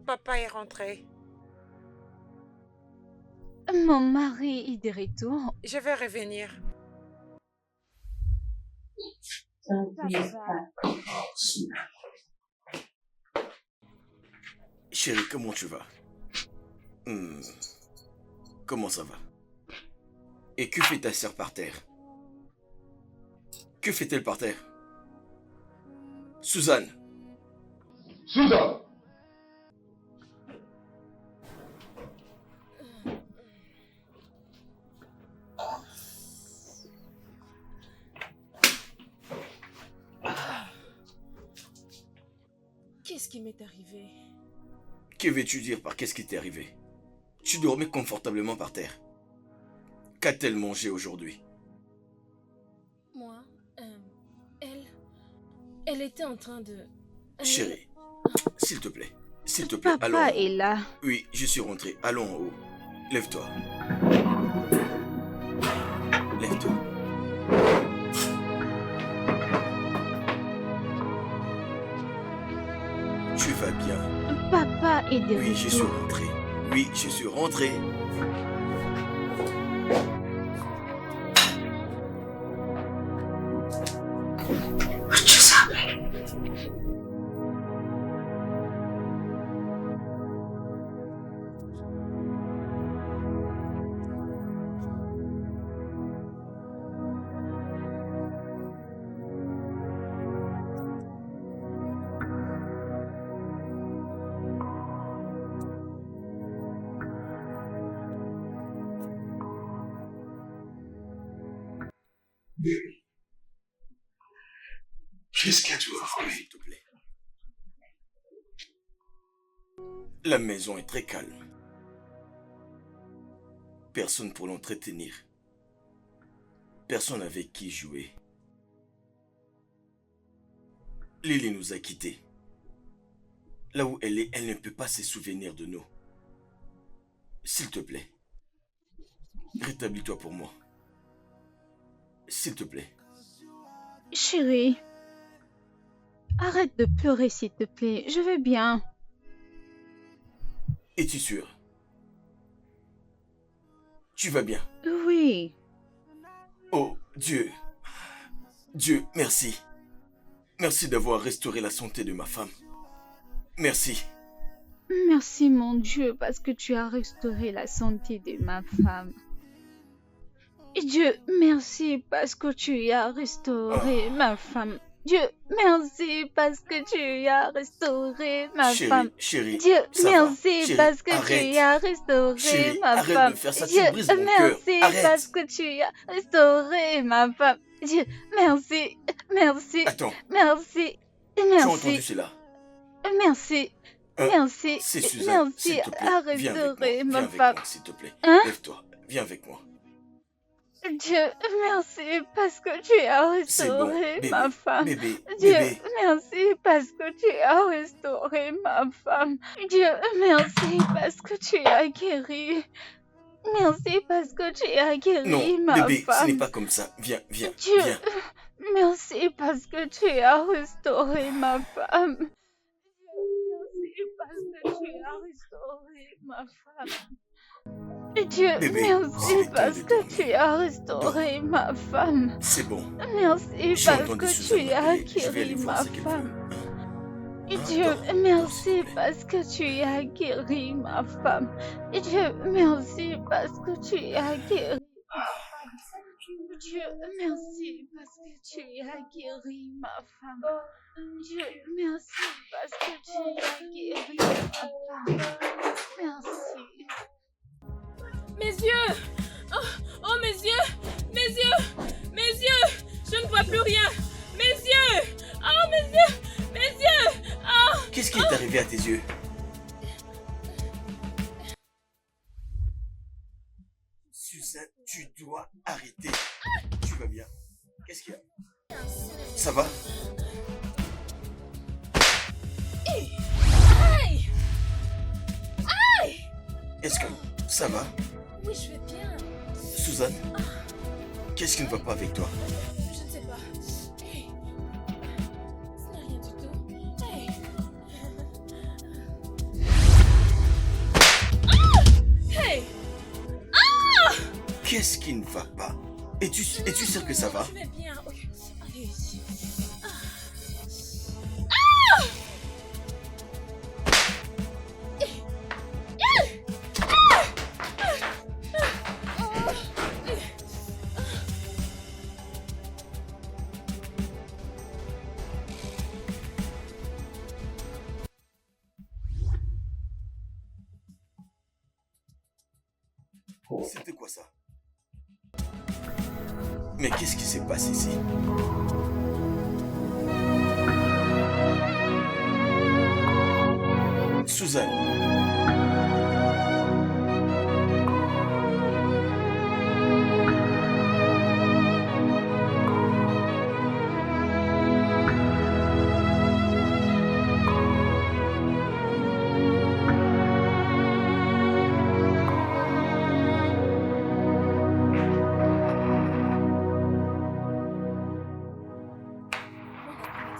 papa est rentré. Mon mari est de retour. Je vais revenir. Chérie, comment tu vas? Comment ça va? Et que fait ta sœur par terre? Que fait-elle par terre? Suzanne! Suzanne! Qu'est-ce qui m'est arrivé? Que veux-tu dire par qu'est-ce qui t'est arrivé? Tu dormais confortablement par terre. Qu'a-t-elle mangé aujourd'hui? Moi, elle était en train de... Chérie, s'il te plaît, allons en Papa haut. est là. Oui, je suis rentré, allons en haut. Lève-toi. Lève-toi. Tu vas bien? Papa est de Oui, je suis retour. rentré. Oui, je suis rentré. Baby. Qu'est-ce que tu as fait? S'il te plaît. La maison est très calme. Personne pour l'entretenir. Personne avec qui jouer. Lily nous a quittés. Là où elle est, elle ne peut pas se souvenir de nous. S'il te plaît, rétablis-toi pour moi. S'il te plaît. Chérie, arrête de pleurer s'il te plaît. Je vais bien. Es-tu sûr? Tu vas bien? Oui. Oh, Dieu. Dieu, merci. Merci d'avoir restauré la santé de ma femme. Merci. Merci mon Dieu parce que tu as restauré la santé de ma femme. Et Dieu, merci parce que tu as restauré ma femme. Dieu, merci parce que tu as restauré ma femme. Chérie, Dieu, ça merci va. Chérie, parce que arrête. tu as restauré Chérie, ma arrête femme. de faire ça, tu Dieu, brises mon merci cœur. Arrête. parce que tu as restauré ma femme. Dieu, merci, merci, Attends, merci, tu as entendu merci, cela? merci, merci, C'est Suzanne, merci s'il te plaît. à Viens avec restaurer moi, ma viens avec femme. moi, s'il te plaît. Hein? Lève-toi, viens avec moi. Dieu, merci parce que tu as C'est bon, restauré bébé, ma femme. bébé, Dieu, bébé. merci parce que tu as restauré ma femme. Dieu, merci parce que tu as guéri. Merci parce que tu as guéri Non, ma bébé, ce n'est femme. pas comme ça. Viens, viens, Dieu, viens. merci parce que tu as restauré ma femme. Merci parce que tu as restauré ma femme. Dieu, Bébé, merci c'est le temps parce de que dormir. tu as restauré ma femme. C'est bon. Merci J'ai parce entendu que Suzanne tu as m'appeler. Je vais aller guéri voir ma ce qu'elle femme. veut. Et Hein, Dieu, dors, s'il merci te plaît. parce que tu as guéri ma femme. Et Dieu, merci parce que tu as guéri ma femme. Dieu, merci parce que tu as guéri ma femme. Dieu, merci parce que tu as guéri ma femme. Merci. Mes yeux! Oh, mes yeux! Mes yeux! Mes yeux! Je ne vois plus rien! Mes yeux! Oh, mes yeux! Mes yeux! Oh! Qu'est-ce qui est arrivé à tes yeux? Suzanne, tu dois arrêter. Tu vas bien? Qu'est-ce qu'il y a? Ça va? Aïe! Est-ce que ça va? Oui, je vais bien. Suzanne? Qu'est-ce qui ne va pas avec toi? Je ne sais pas. Hey. Ce n'est rien du tout. Hey. Qu'est-ce qui ne va pas? Es-tu sûr que ça va? Je vais bien, ok. Allez. C'était quoi ça? Mais qu'est-ce qui s'est passé ici? Suzanne.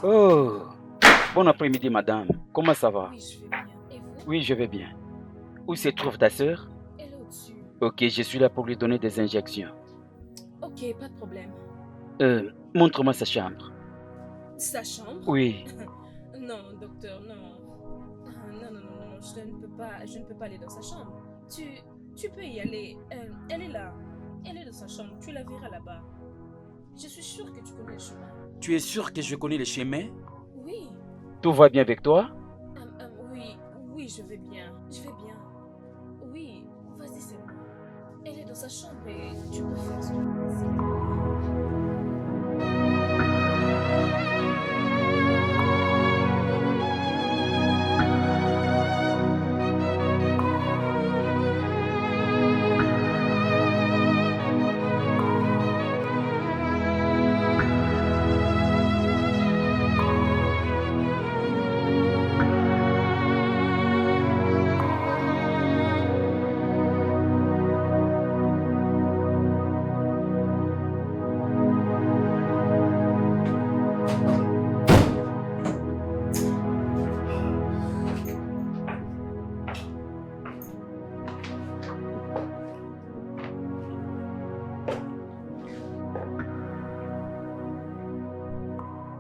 Oh, bon après-midi, madame. Comment ça va? Oui, je vais bien. Et vous? Oui, je vais bien. Où se trouve ta sœur? Elle est au-dessus. Ok, je suis là pour lui donner des injections. Ok, pas de problème. Montre-moi sa chambre. Sa chambre? Oui. Non, docteur, non. Non, je ne peux pas aller dans sa chambre. Tu peux y aller. Elle est là. Elle est dans sa chambre. Tu la verras là-bas. Je suis sûre que tu connais le chemin. Tu es sûr que je connais le chemin? Oui. Tout va bien avec toi? Oui, je vais bien. Je vais bien. Oui, vas-y, c'est bon. Elle est dans sa chambre et tu peux faire ce que tu veux.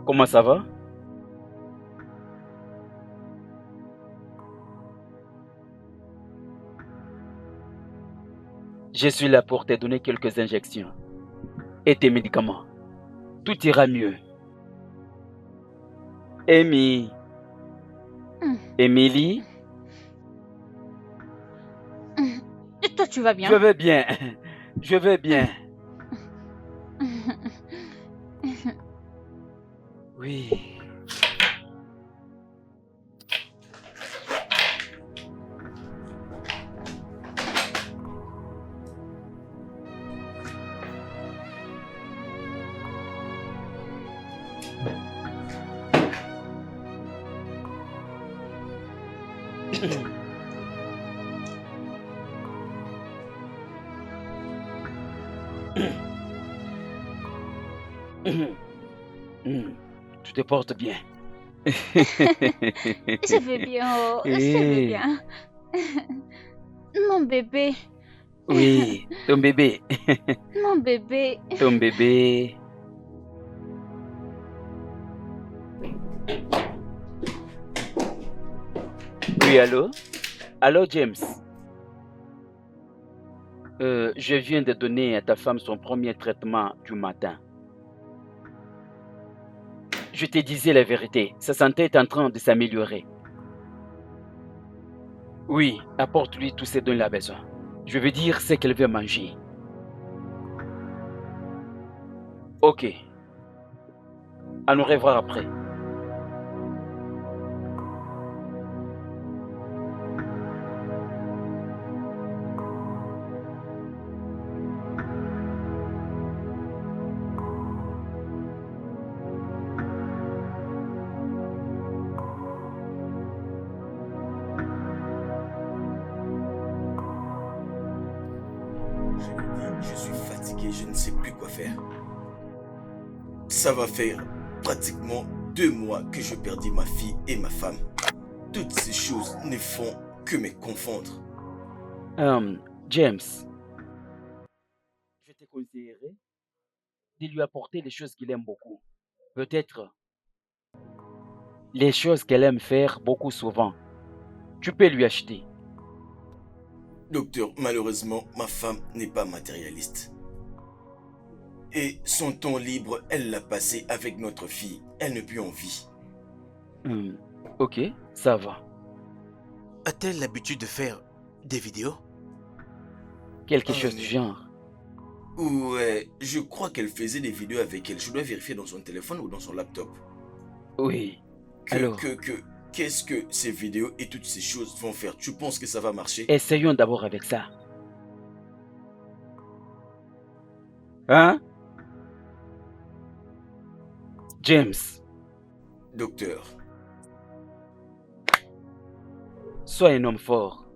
Comment ça va? Je suis là pour te donner quelques injections et tes médicaments. Tout ira mieux. Amy. Émilie? Et toi, tu vas bien? Je vais bien. Je vais bien. Oui. Tu te portes bien. Je vais bien, oh, je vais bien. Mon bébé. Oui, ton bébé. Mon bébé. Ton bébé. Oui, allô? Allô, James? Je viens de donner à ta femme son premier traitement du matin. Je te disais la vérité, sa santé est en train de s'améliorer. Oui, apporte-lui tout ce dont il a besoin. Je veux dire ce qu'elle veut manger. Ok. À nous revoir après. Je suis fatigué, je ne sais plus quoi faire. Ça va faire pratiquement 2 mois que je perdis ma fille et ma femme. Toutes ces choses ne font que me confondre. James, conseillerais de lui apporter les choses qu'il aime beaucoup. Peut-être les choses qu'elle aime faire beaucoup souvent. Tu peux lui acheter. Docteur, malheureusement, ma femme n'est pas matérialiste. Et son temps libre, elle l'a passé avec notre fille. Elle n'est plus en vie. Ok, ça va. A-t-elle l'habitude de faire des vidéos? Quelque chose du genre. Ouais, je crois qu'elle faisait des vidéos avec elle. Je dois vérifier dans son téléphone ou dans son laptop. Oui. Alors, Qu'est-ce que ces vidéos et toutes ces choses vont faire? Tu penses que ça va marcher? essayons d'abord avec ça. Hein? James, Docteur, sois un homme fort.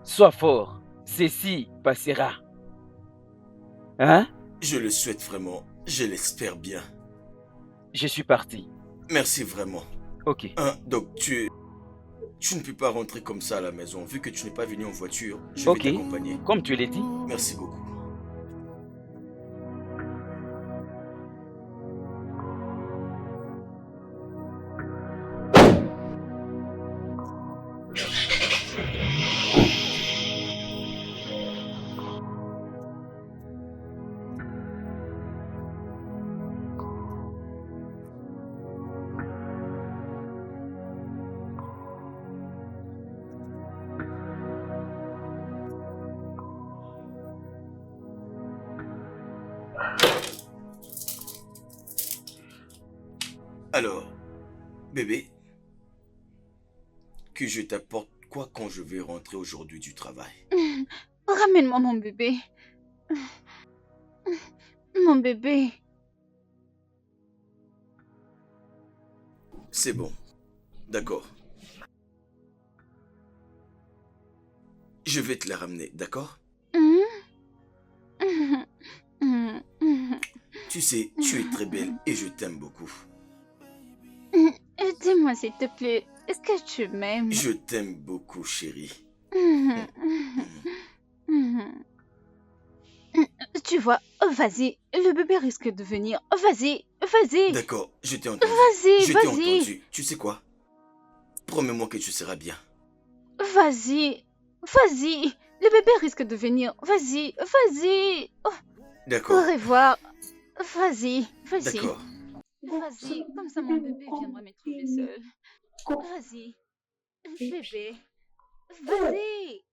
Sois fort. Ceci passera. Hein? je le souhaite vraiment. Je l'espère bien. Je suis parti. Merci vraiment. Ok. Donc tu ne peux pas rentrer comme ça à la maison. Vu que tu n'es pas venu en voiture, je vais t'accompagner. Comme tu l'as dit. Merci beaucoup. Alors, bébé, que je t'apporte quoi quand je vais rentrer aujourd'hui du travail? Ramène-moi mon bébé. Mon bébé. C'est bon. D'accord. Je vais te la ramener, d'accord? Tu sais, tu es très belle et je t'aime beaucoup. Dis-moi s'il te plaît, est-ce que tu m'aimes? Je t'aime beaucoup, chérie. Tu vois, vas-y, le bébé risque de venir. Vas-y, vas-y. D'accord, je t'ai entendu. Vas-y, Je t'ai vas-y. entendu. Tu sais quoi? Promets-moi que tu seras bien. Vas-y, vas-y. Le bébé risque de venir. Vas-y, vas-y. Au D'accord. revoir. Vas-y, vas-y. D'accord. Vas-y, comme ça mon bébé viendra me trouver seul. Vas-y, bébé. Vas-y.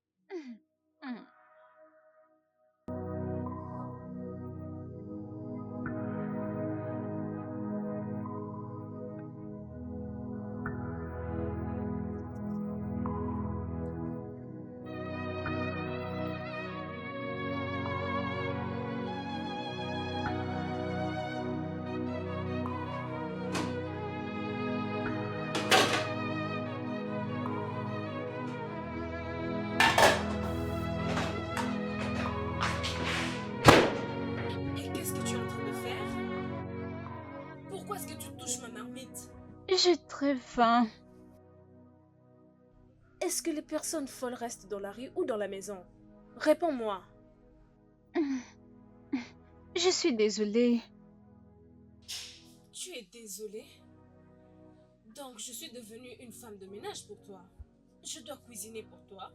Et qu'est-ce que tu es en train de faire? Pourquoi est-ce que tu touches ma marmite? J'ai très faim. Est-ce que les personnes folles restent dans la rue ou dans la maison? Réponds-moi. Je suis désolée. Tu es désolée? Donc je suis devenue une femme de ménage pour toi. Je dois cuisiner pour toi.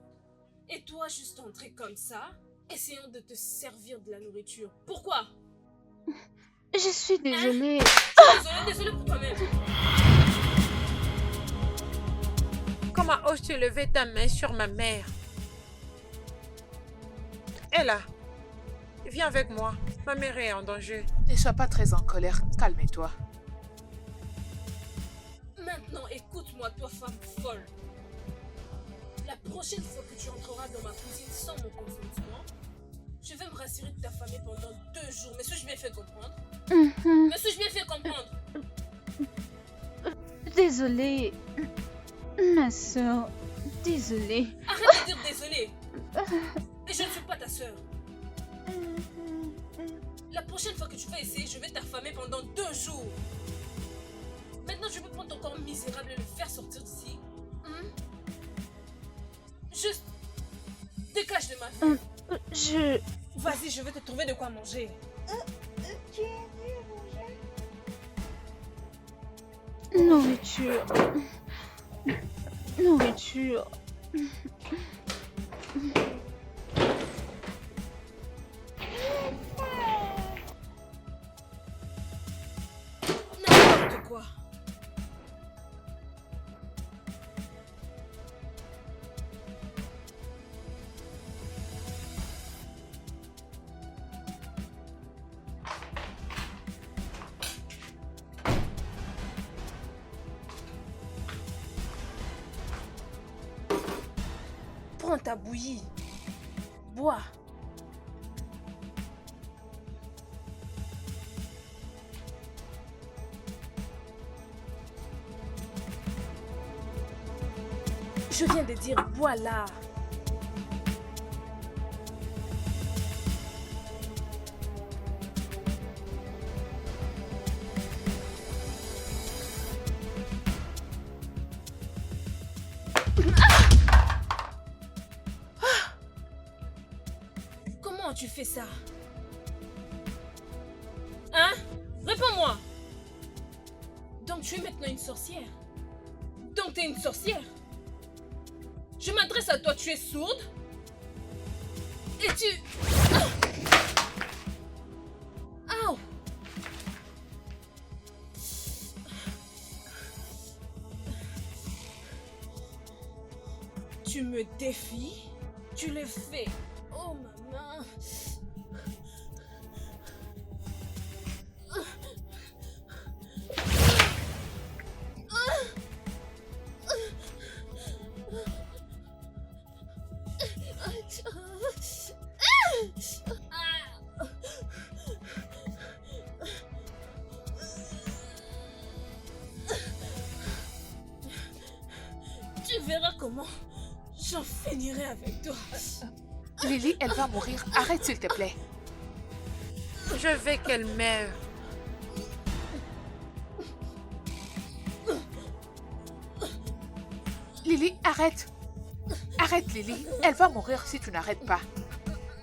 Et toi juste entrer comme ça, essayant de te servir de la nourriture. Pourquoi? Je suis désolée. Désolée pour toi-même. Comment oses-tu lever ta main sur ma mère? Ella, viens avec moi. Ma mère est en danger. Ne sois pas très en colère, calme-toi. Maintenant, écoute-moi, toi femme folle. La prochaine fois que tu entreras dans ma cuisine sans mon consentement, je vais me rassurer de ta famille pendant 2 jours. Me suis-je bien fait comprendre? Me suis-je bien fait comprendre? Désolée. Ma soeur, désolée. Arrête de dire désolé. Et je ne suis pas ta soeur. La prochaine fois que tu vas essayer, je vais t'affamer pendant 2 jours. Maintenant, je peux prendre ton corps misérable et le faire sortir d'ici. Juste dégage de ma vie. Vas-y, je vais te trouver de quoi manger. Tu es venu manger? Nourriture. Nourriture. N'importe quoi. Prends ta bouillie. Bois. Je viens de dire bois là. Comment tu fais ça? Hein? Réponds-moi! Donc tu es maintenant une sorcière? Donc tu es une sorcière? Je m'adresse à toi, tu es sourde? Et tu... Aouh! Tu me défies? Tu le fais? Oh, ma main! Tu verras comment j'en finirai avec toi. Lily, elle va mourir. Arrête, s'il te plaît. Je veux qu'elle meure. Lily, arrête. Arrête, Lily. Elle va mourir si tu n'arrêtes pas.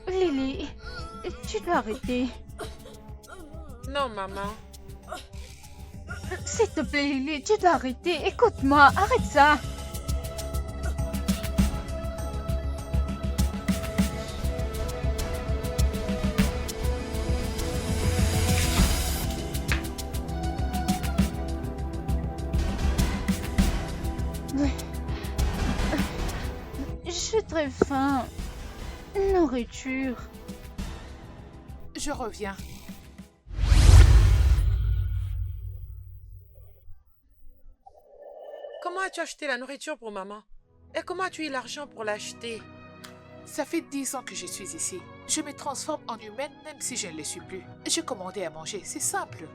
Lily, tu dois arrêter. Non, maman. S'il te plaît, Lily, tu dois arrêter. Écoute-moi, arrête ça. J'ai très faim. Nourriture. Je reviens. Comment as-tu acheté la nourriture pour maman? Et comment as-tu eu l'argent pour l'acheter? Ça fait 10 ans que je suis ici. Je me transforme en humaine même si je ne le suis plus. J'ai commandé à manger, c'est simple.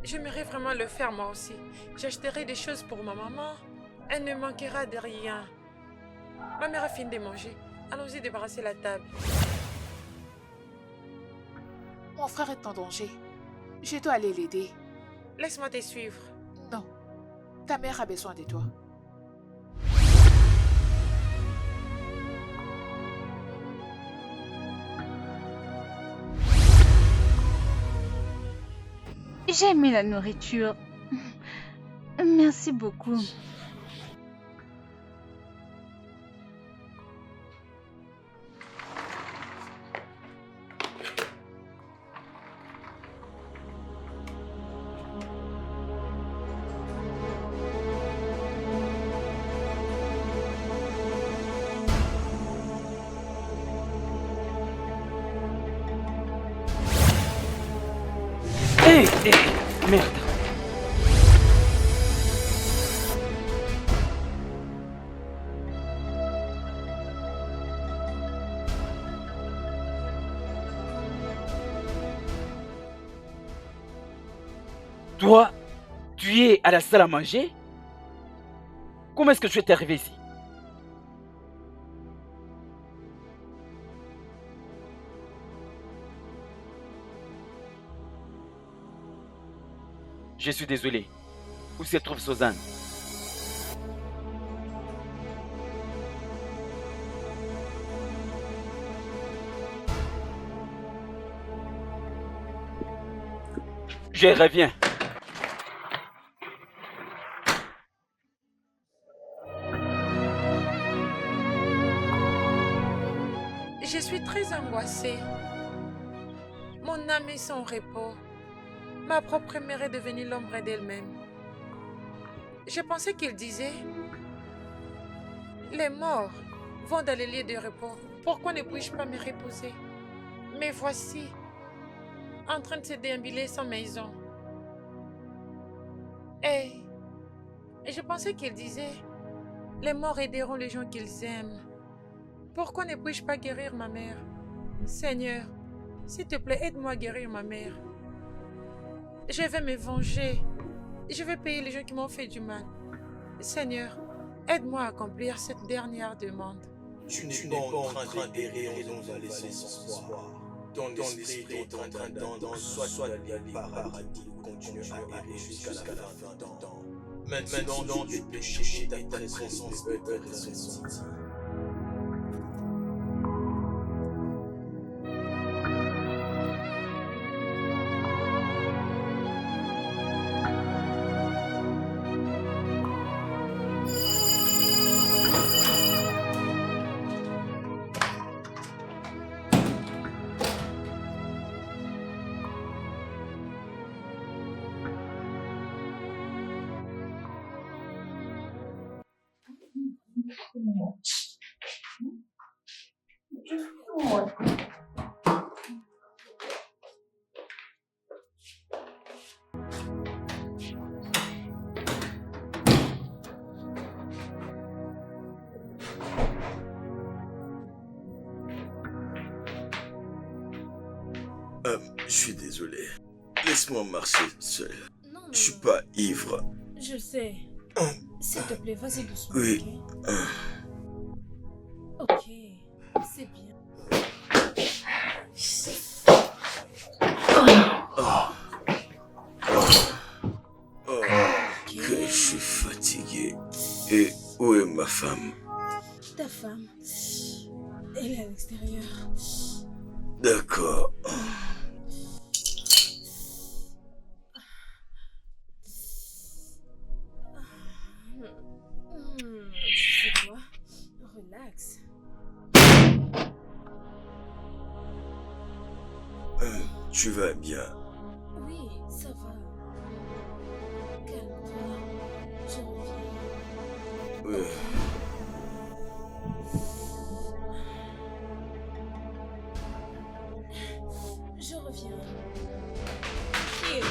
J'aimerais vraiment le faire moi aussi. J'achèterai des choses pour ma maman. Elle ne manquera de rien. Ma mère a fini de manger. Allons-y débarrasser la table. Mon frère est en danger. Je dois aller l'aider. Laisse-moi te suivre. Non. Ta mère a besoin de toi. J'ai aimé la nourriture. Merci beaucoup. Merde. Toi, tu es à la salle à manger? Comment est-ce que tu es arrivé ici? Je suis désolé. Où se trouve Suzanne? Je reviens. Je suis très angoissée. Mon âme est sans repos. Ma propre mère est devenue l'ombre d'elle-même. Je pensais qu'il disait, les morts vont dans les lieux de repos. Pourquoi ne puis-je pas me reposer? Mais voici, en train de se déambuler sans maison. Et je pensais qu'il disait, les morts aideront les gens qu'ils aiment. Pourquoi ne puis-je pas guérir ma mère? Seigneur, s'il te plaît, aide-moi à guérir ma mère. Je vais me venger. Je vais payer les gens qui m'ont fait du mal. Seigneur, aide-moi à accomplir cette dernière demande. Tu n'es pas en train d'errer en nous allait sans espoir. Ton esprit est en train d'attendre soit d'aller au paradis ou continuer à errer jusqu'à la fin du temps. Maintenant, tu peux chercher ta présence peut être ressentie. Je suis désolé. Laisse-moi marcher seul. Non, Je suis pas ivre. Je sais. S'il te plaît, vas-y doucement. Oui. Ok. Ok, c'est bien. Que je suis fatigué. Et où est ma femme? Ta femme, elle est à l'extérieur. D'accord. Tu sais quoi? Relax. Tu vas bien? Oui, ça va. Calme-toi. Je reviens. Oui. Je reviens. Qui est là?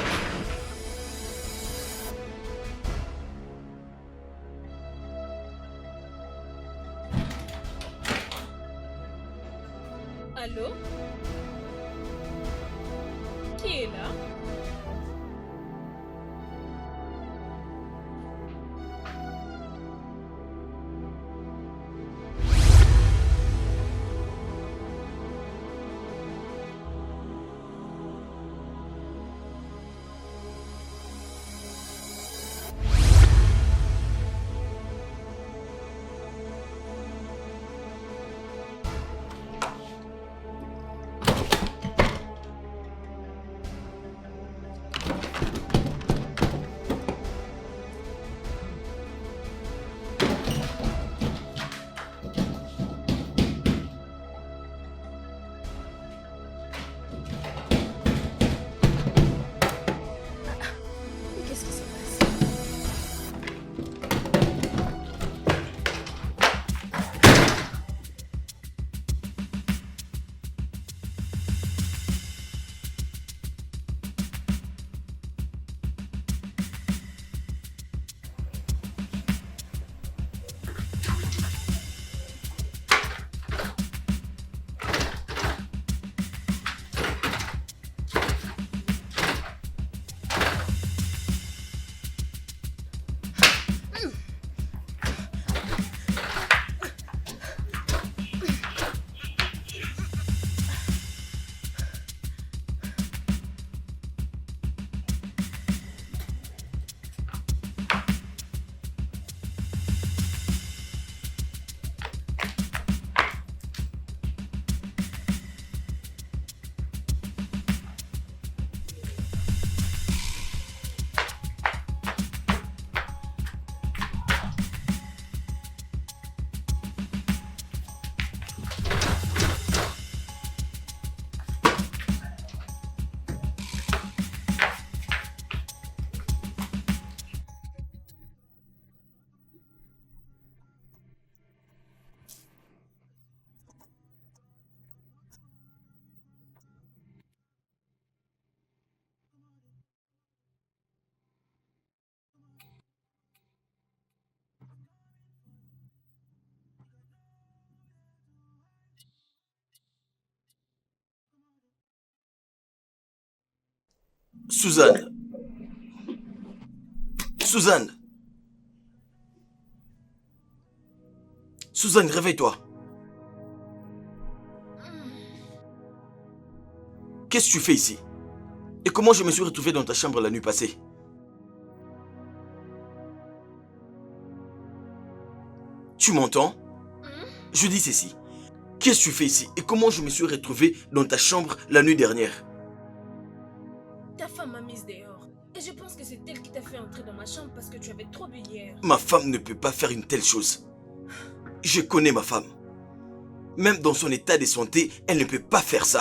Allô? Qui est là? Suzanne. Suzanne. Suzanne, réveille-toi. Qu'est-ce que tu fais ici? Et comment je me suis retrouvé dans ta chambre la nuit passée? Tu m'entends? Je dis ceci. Qu'est-ce que tu fais ici? Et comment je me suis retrouvé dans ta chambre la nuit dernière? Ta femme m'a mise dehors. Et je pense que c'est elle qui t'a fait entrer dans ma chambre parce que tu avais trop bu hier. Ma femme ne peut pas faire une telle chose. Je connais ma femme. Même dans son état de santé, elle ne peut pas faire ça.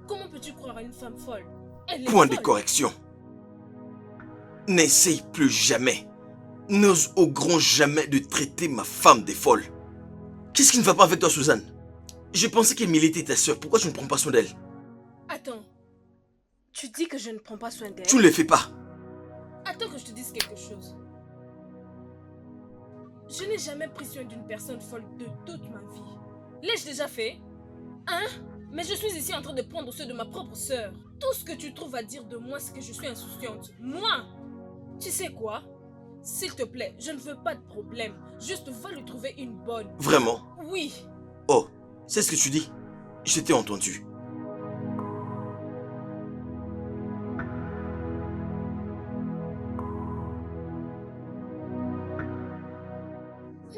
Comment peux-tu croire à une femme folle? Elle est Point de folle. correction. N'essaye plus jamais. N'ose au grand jamais de traiter ma femme de folle. Qu'est-ce qui ne va pas avec toi, Suzanne? Je pensais qu'Emilie était ta soeur. Pourquoi tu ne prends pas soin d'elle? Attends. Tu dis que je ne prends pas soin d'elle? Tu ne le fais pas. Attends que je te dise quelque chose. Je n'ai jamais pris soin d'une personne folle de toute ma vie. L'ai-je déjà fait? Hein? Mais je suis ici en train de prendre ceux de ma propre sœur. Tout ce que tu trouves à dire de moi, c'est que je suis insouciante. Moi! Tu sais quoi? S'il te plaît, je ne veux pas de problème. Juste va lui trouver une bonne. Vraiment? Oui. Oh, c'est ce que tu dis? Je t'ai entendu.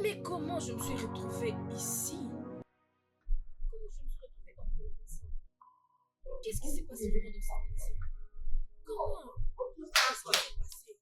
Mais comment je me suis retrouvée ici? Comment je me suis retrouvée en maison? Qu'est-ce qui s'est passé vraiment dans cette maison? Comment? Qu'est-ce qui s'est passé?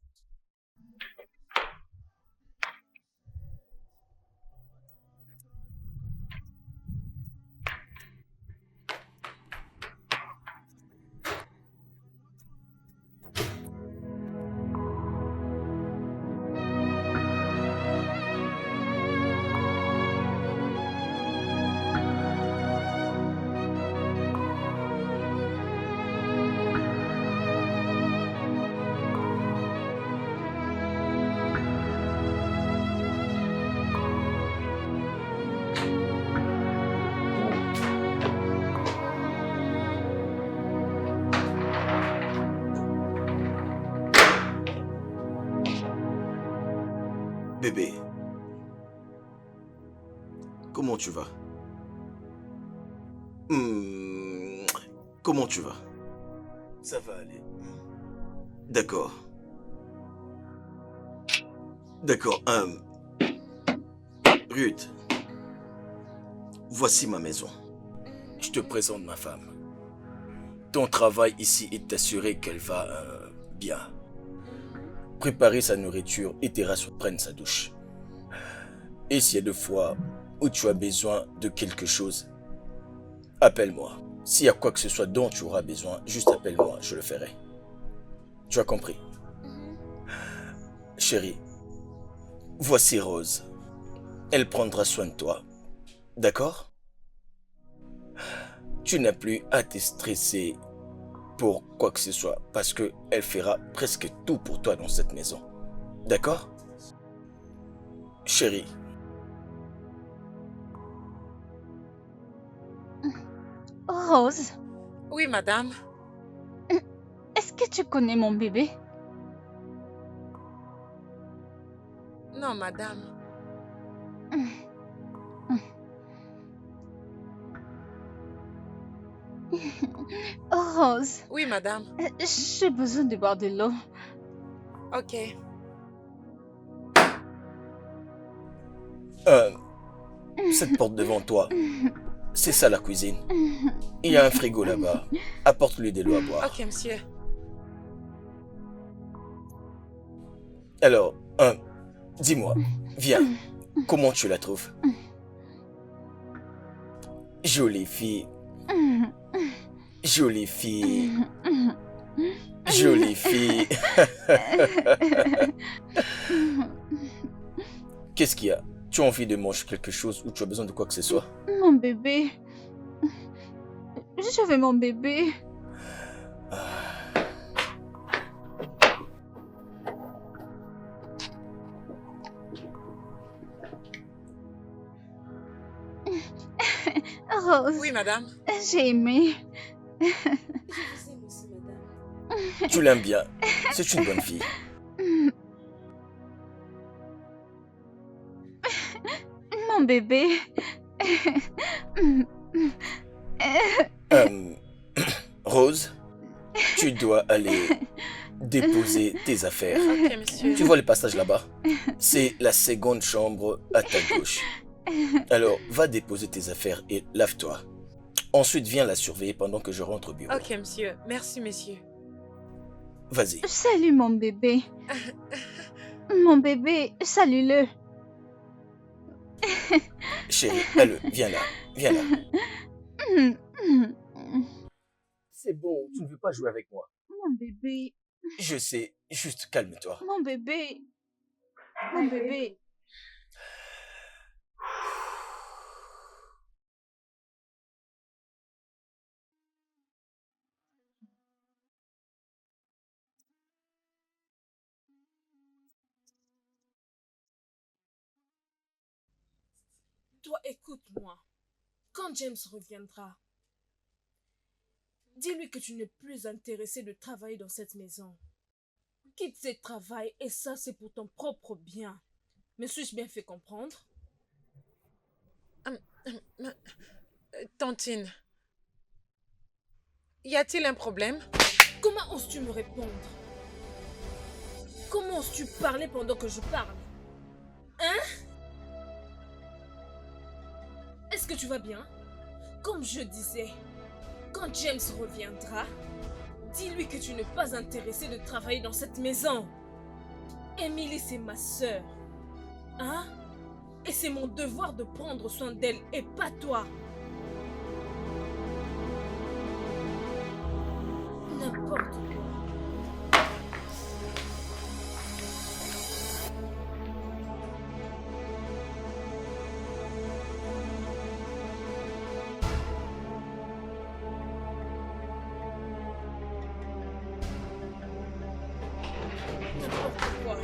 Bébé, comment tu vas? Comment tu vas? Ça va aller. D'accord. D'accord. Ruth, voici ma maison. Je te présente ma femme. Ton travail ici est d'assurer qu'elle va bien. Préparer sa nourriture et Terrasse prenne sa douche. Et s'il y a des fois où tu as besoin de quelque chose, appelle-moi. S'il y a quoi que ce soit dont tu auras besoin, juste appelle-moi, je le ferai. Tu as compris? Chérie, voici Rose. Elle prendra soin de toi. D'accord? Tu n'as plus à te stresser pour quoi que ce soit, parce qu'elle fera presque tout pour toi dans cette maison. D'accord? Chérie. Rose, Oui, madame. est-ce que tu connais mon bébé? Non, madame. Rose, Oui, madame. j'ai besoin de boire de l'eau. Ok. Cette porte devant toi, c'est ça la cuisine. Il y a un frigo là-bas. Apporte-lui de l'eau à boire. Ok, monsieur. Alors, dis-moi, viens, comment tu la trouves? Jolie fille. Jolie fille. Jolie fille. Qu'est-ce qu'il y a? Tu as envie de manger quelque chose ou tu as besoin de quoi que ce soit? Mon bébé. Je veux mon bébé. Rose, Oui, madame. j'ai aimé. Je vous aime aussi, madame. Tu l'aimes bien. C'est une bonne fille. Mon bébé. Rose, tu dois aller déposer tes affaires. Ok, monsieur. Tu vois le passage là-bas? C'est la seconde chambre à ta gauche. Alors, va déposer tes affaires et lave-toi. Ensuite, viens la surveiller pendant que je rentre au bureau. Ok, monsieur. Merci, monsieur. Vas-y. Salut mon bébé. Mon bébé, salue-le. Chérie, allez, viens là. Viens là. C'est bon, tu ne veux pas jouer avec moi. Mon bébé, Je sais, juste calme-toi. mon bébé. Mon bébé. Toi, écoute-moi. Quand James reviendra, dis-lui que tu n'es plus intéressé de travailler dans cette maison. Quitte ce travail et ça, c'est pour ton propre bien. Me suis-je bien fait comprendre? Tantine, y a-t-il un problème? Comment oses-tu me répondre? Comment oses-tu parler pendant que je parle? Hein? Est-ce que tu vas bien? Comme je disais, quand James reviendra, dis-lui que tu n'es pas intéressé de travailler dans cette maison. Emily, c'est ma sœur. Hein? Et c'est mon devoir de prendre soin d'elle et pas toi. N'importe quoi. N'importe quoi.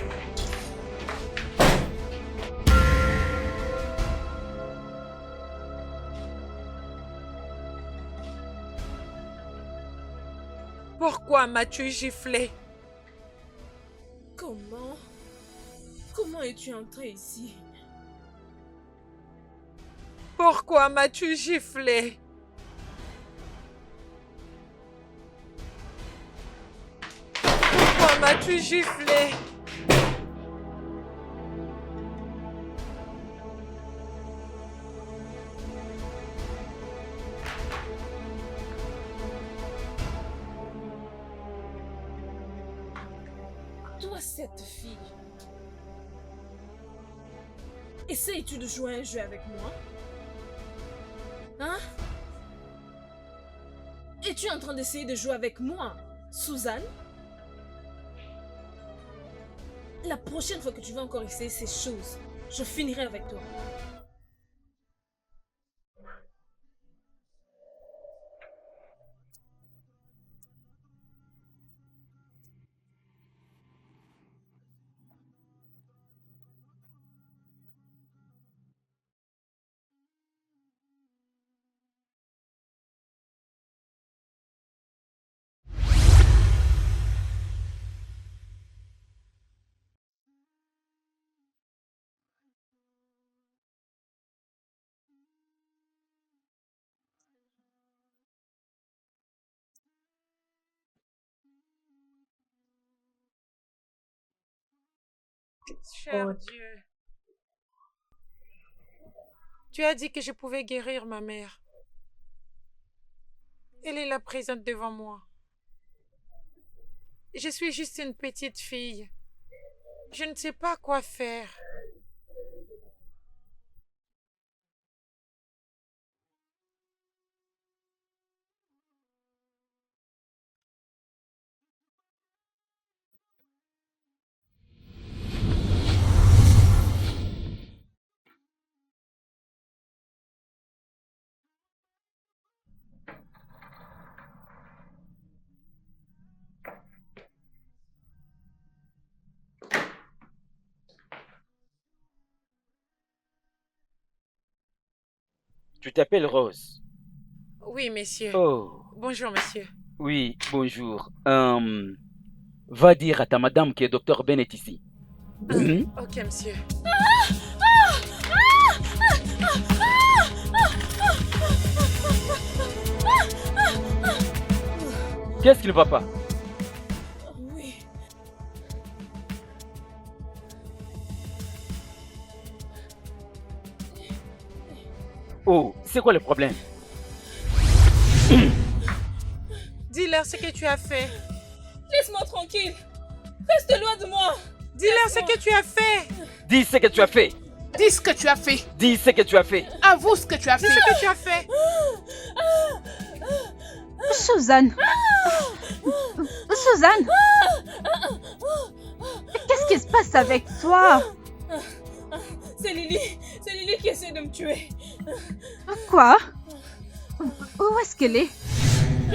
Pourquoi m'as-tu giflé? Comment? Comment es-tu entré ici? Pourquoi m'as-tu giflé? Pourquoi m'as-tu giflé? Toi, cette fille. Essayes-tu de jouer un jeu avec moi? Hein? Es-tu en train d'essayer de jouer avec moi, Suzanne? La prochaine fois que tu vas encore essayer ces choses, je finirai avec toi. Cher Dieu. Tu as dit que je pouvais guérir ma mère. Elle est là présente devant moi. Je suis juste une petite fille. Je ne sais pas quoi faire. Tu t'appelles Rose. Oui, monsieur. Oh, Bonjour, monsieur. Oui, bonjour. Va dire à ta madame que Dr Ben est ici. Mhm. Ok, monsieur. Qu'est-ce qui ne va pas? Oui. Oh, c'est quoi le problème? Dis-leur ce que tu as fait. Laisse-moi tranquille. Reste loin de moi. Dis-leur ce que tu as fait. Dis ce que tu as fait. Dis ce que tu as fait. Dis ce que tu as fait. Avoue ce que tu as Dis fait. ce que tu as fait. Suzanne. Suzanne. Qu'est-ce qui se passe avec toi? C'est Lily qui essaie de me tuer. Quoi? Où est-ce qu'elle est?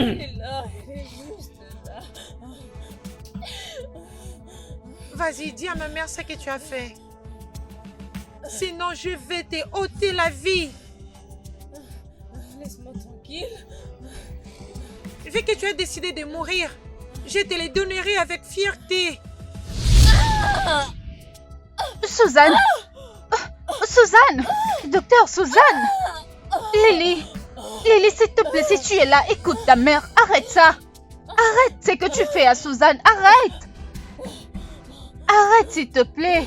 Elle est là, elle est juste là. Vas-y, dis à ma mère ce que tu as fait. Sinon, je vais te ôter la vie. Laisse-moi tranquille. Vu que tu as décidé de mourir, je te les donnerai avec fierté. Suzanne. Suzanne. Docteur Suzanne. Lily. Lily, s'il te plaît, si tu es là, écoute ta mère. Arrête ça. Arrête ce que tu fais à Suzanne. Arrête. Arrête, s'il te plaît.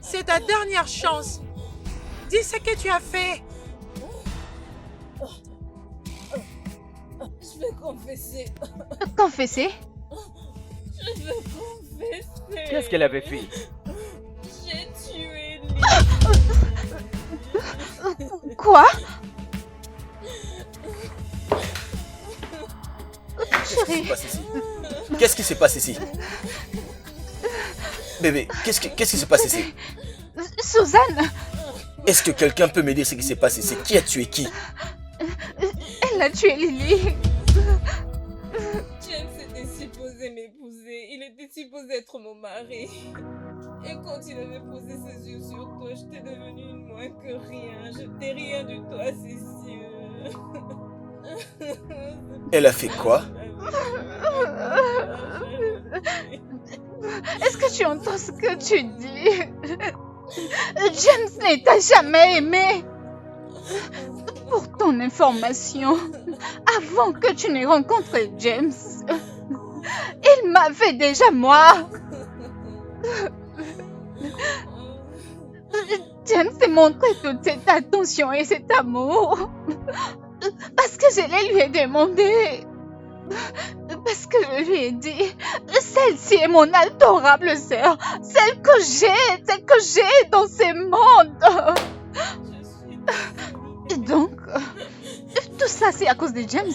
C'est ta dernière chance. Dis ce que tu as fait. Je vais confesser. Confesser? Je veux confesser. Qu'est-ce qu'elle avait fait? J'ai tué Quoi? Qu'est-ce qui se passe ici? Qu'est-ce qui se passe ici? Bébé, qu'est-ce qui se passe ici? Suzanne. Est-ce que quelqu'un peut me dire ce qui s'est passé ici? Qui a tué qui? Elle a tué Lily. James était supposé m'épouser. Il était supposé être mon mari. Et quand il avait posé ses yeux sur toi, j'étais devenue une moins que rien. Je n'étais rien du tout à ses yeux. Elle a fait quoi? Est-ce que tu entends ce que tu dis? James ne t'a jamais aimé. Pour ton information, avant que tu n'aies rencontré James, il m'avait déjà moi. James s'est montré toute cette attention et cet amour parce que je les lui ai demandé. Parce que je lui ai dit, celle-ci est mon adorable sœur, celle que j'ai dans ce monde. Et donc, tout ça c'est à cause de James.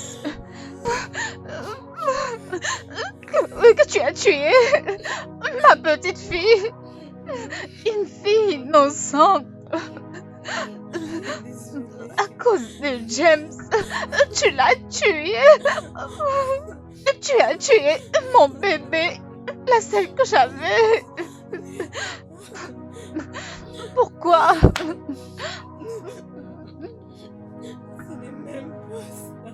Que tu as tué ma petite fille. Une fille innocente. À cause de James, tu l'as tué. Tu as tué mon bébé, la seule que j'avais. Pourquoi? Ce n'est même pas ça.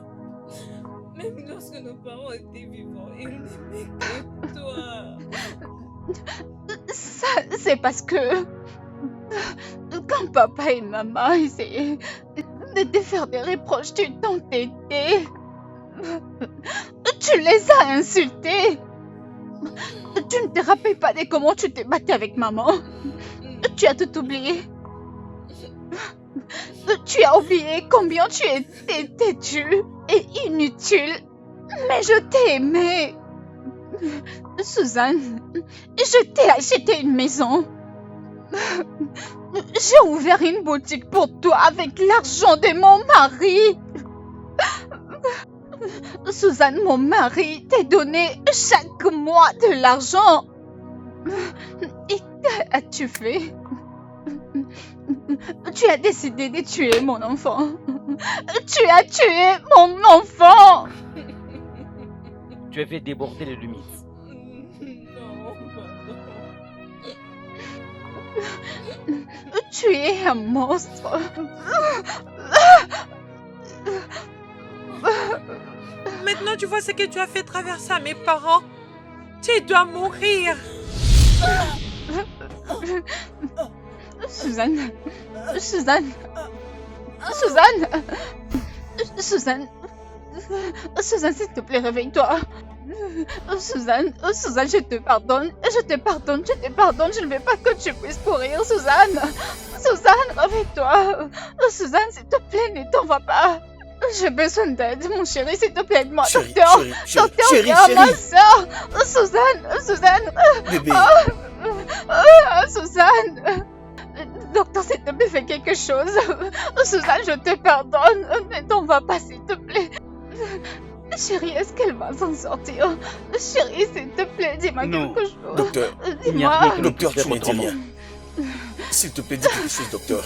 Même lorsque nos parents étaient vivants, ils n'aimaient que toi. Ça, c'est parce que quand papa et maman essayaient de te faire des reproches, tu t'entêtais. Tu les as insultés. Tu ne te rappelles pas de comment tu t'es battu avec maman. Tu as tout oublié. Tu as oublié combien tu étais têtu et inutile. Mais je t'ai aimé. Suzanne, je t'ai acheté une maison. J'ai ouvert une boutique pour toi avec l'argent de mon mari. Suzanne, mon mari t'a donné chaque mois de l'argent. Et qu'as-tu fait? Tu as décidé de tuer mon enfant. Tu as tué mon enfant. Tu avais débordé les limites. Non, pardon. Tu es un monstre. maintenant tu vois ce que tu as fait traverser à mes parents. Tu dois mourir. Suzanne. Suzanne. Suzanne. Suzanne. Suzanne, s'il te plaît, réveille-toi. Suzanne, Suzanne, je te pardonne. Je te pardonne, je te pardonne. Je ne veux pas que tu puisses mourir, Suzanne. Suzanne, réveille-toi. Suzanne, s'il te plaît, ne t'en va pas. J'ai besoin d'aide, mon chéri, s'il te plaît, aide-moi. Docteur, docteur, ma soeur. Suzanne. Bébé. Suzanne. Docteur, s'il te plaît, fais quelque chose. Suzanne, je te pardonne. Ne t'en va pas, s'il te plaît. Chérie, est-ce qu'elle va s'en sortir? Chérie, s'il te plaît, dis-moi quelque chose. Docteur, dis-moi. Docteur, tu ne dis rien. S'il te plaît, dis quelque chose, docteur.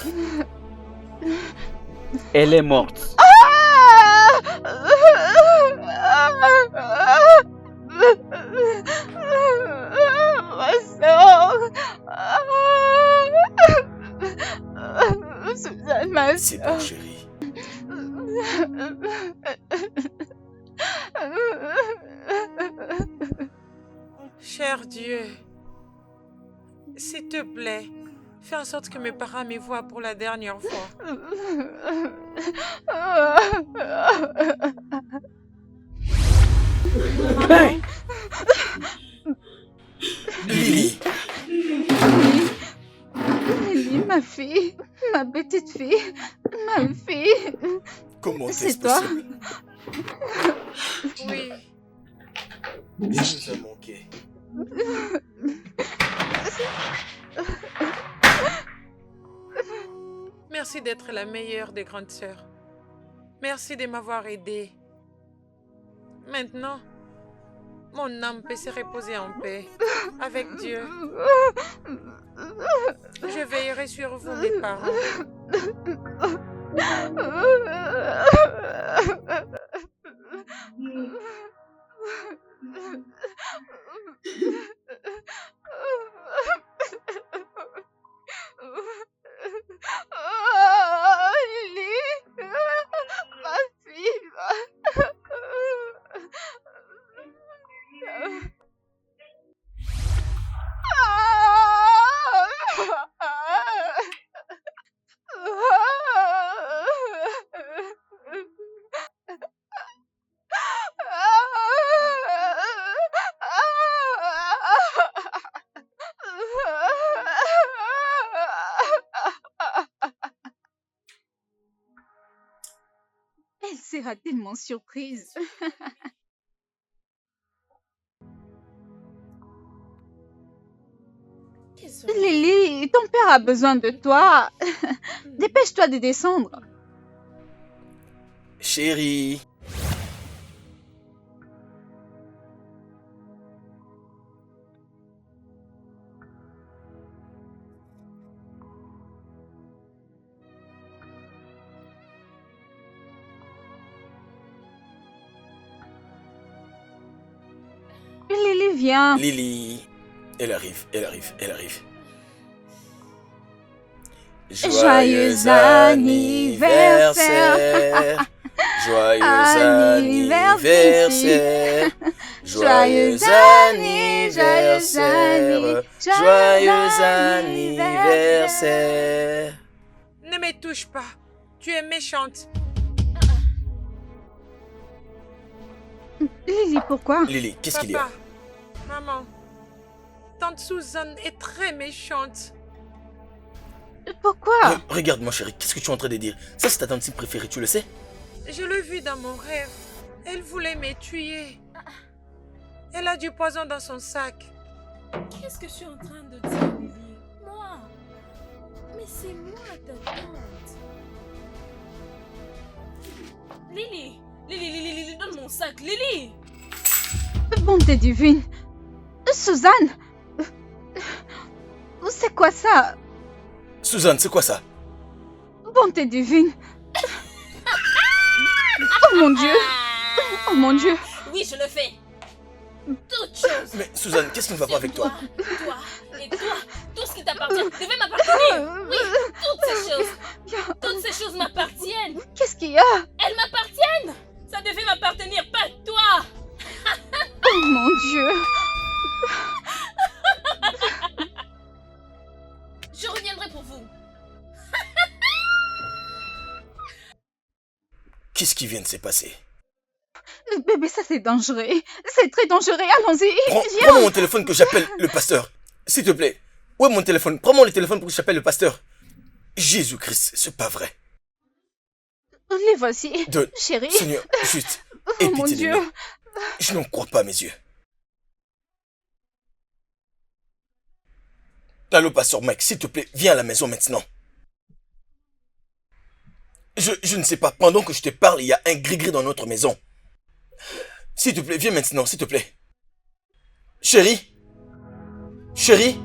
Elle est morte. Ma soeur. Suzanne, ma soeur. C'est bon, chérie. Cher Dieu, s'il te plaît, fais en sorte que mes parents me voient pour la dernière fois. Hey! Lily. Lily, ma fille, ma petite fille, ma fille. Comment c'est est-ce toi? possible? Oui. Je nous ai manqué. Merci d'être la meilleure des grandes sœurs. Merci de m'avoir aidée. Maintenant, mon âme peut se reposer en paix avec Dieu. Je veillerai sur vous, mes parents. Lily, ma fille. Elle sera tellement surprise. Lily, ton père a besoin de toi. Dépêche-toi de descendre. Chérie. Lily, viens. Lily. Elle arrive. Joyeux anniversaire. Joyeux anniversaire. Joyeux anniversaire. Joyeux anniversaire. Ne me touche pas. Tu es méchante. Lily, pourquoi? Lily, qu'est-ce qu'il y a? Papa, maman, tante Suzanne est très méchante. Pourquoi? Regarde-moi, chérie, qu'est-ce que tu es en train de dire? Ça, c'est ta tante préférée, tu le sais? Je l'ai vue dans mon rêve. Elle voulait me tuer. Elle a du poison dans son sac. Qu'est-ce que je suis en train de dire, Lily? Moi? Mais c'est moi, ta tante. Lily! Lily, donne mon sac, Lily! Bonté divine. Suzanne. C'est quoi ça? Suzanne, c'est quoi ça? Bonté divine. Oh mon Dieu. Oh mon Dieu. Oui, je le fais. Toute chose. Mais Suzanne, qu'est-ce qui ne va pas avec toi? Toi et toi, tout ce qui t'appartient devait m'appartenir. Oui, toutes ces choses m'appartiennent. Qu'est-ce qu'il y a? Elles m'appartiennent. Ça devait m'appartenir, pas toi. Oh mon Dieu. Je reviendrai pour vous. Qu'est-ce qui vient de se passer? Bébé, ça c'est dangereux. C'est très dangereux. Allons-y. Viens. Prends mon téléphone que j'appelle le pasteur. S'il te plaît. Ouais, mon téléphone. Prends-moi le téléphone pour que j'appelle le pasteur. Jésus-Christ, c'est pas vrai. Les voici. Chérie. Seigneur, juste. Oh mon Dieu. Je n'en crois pas à mes yeux. Allô, pasteur Mike, s'il te plaît, viens à la maison maintenant. Je ne sais pas, pendant que je te parle, il y a un gris-gris dans notre maison. S'il te plaît, viens maintenant, s'il te plaît. Chérie? Chérie?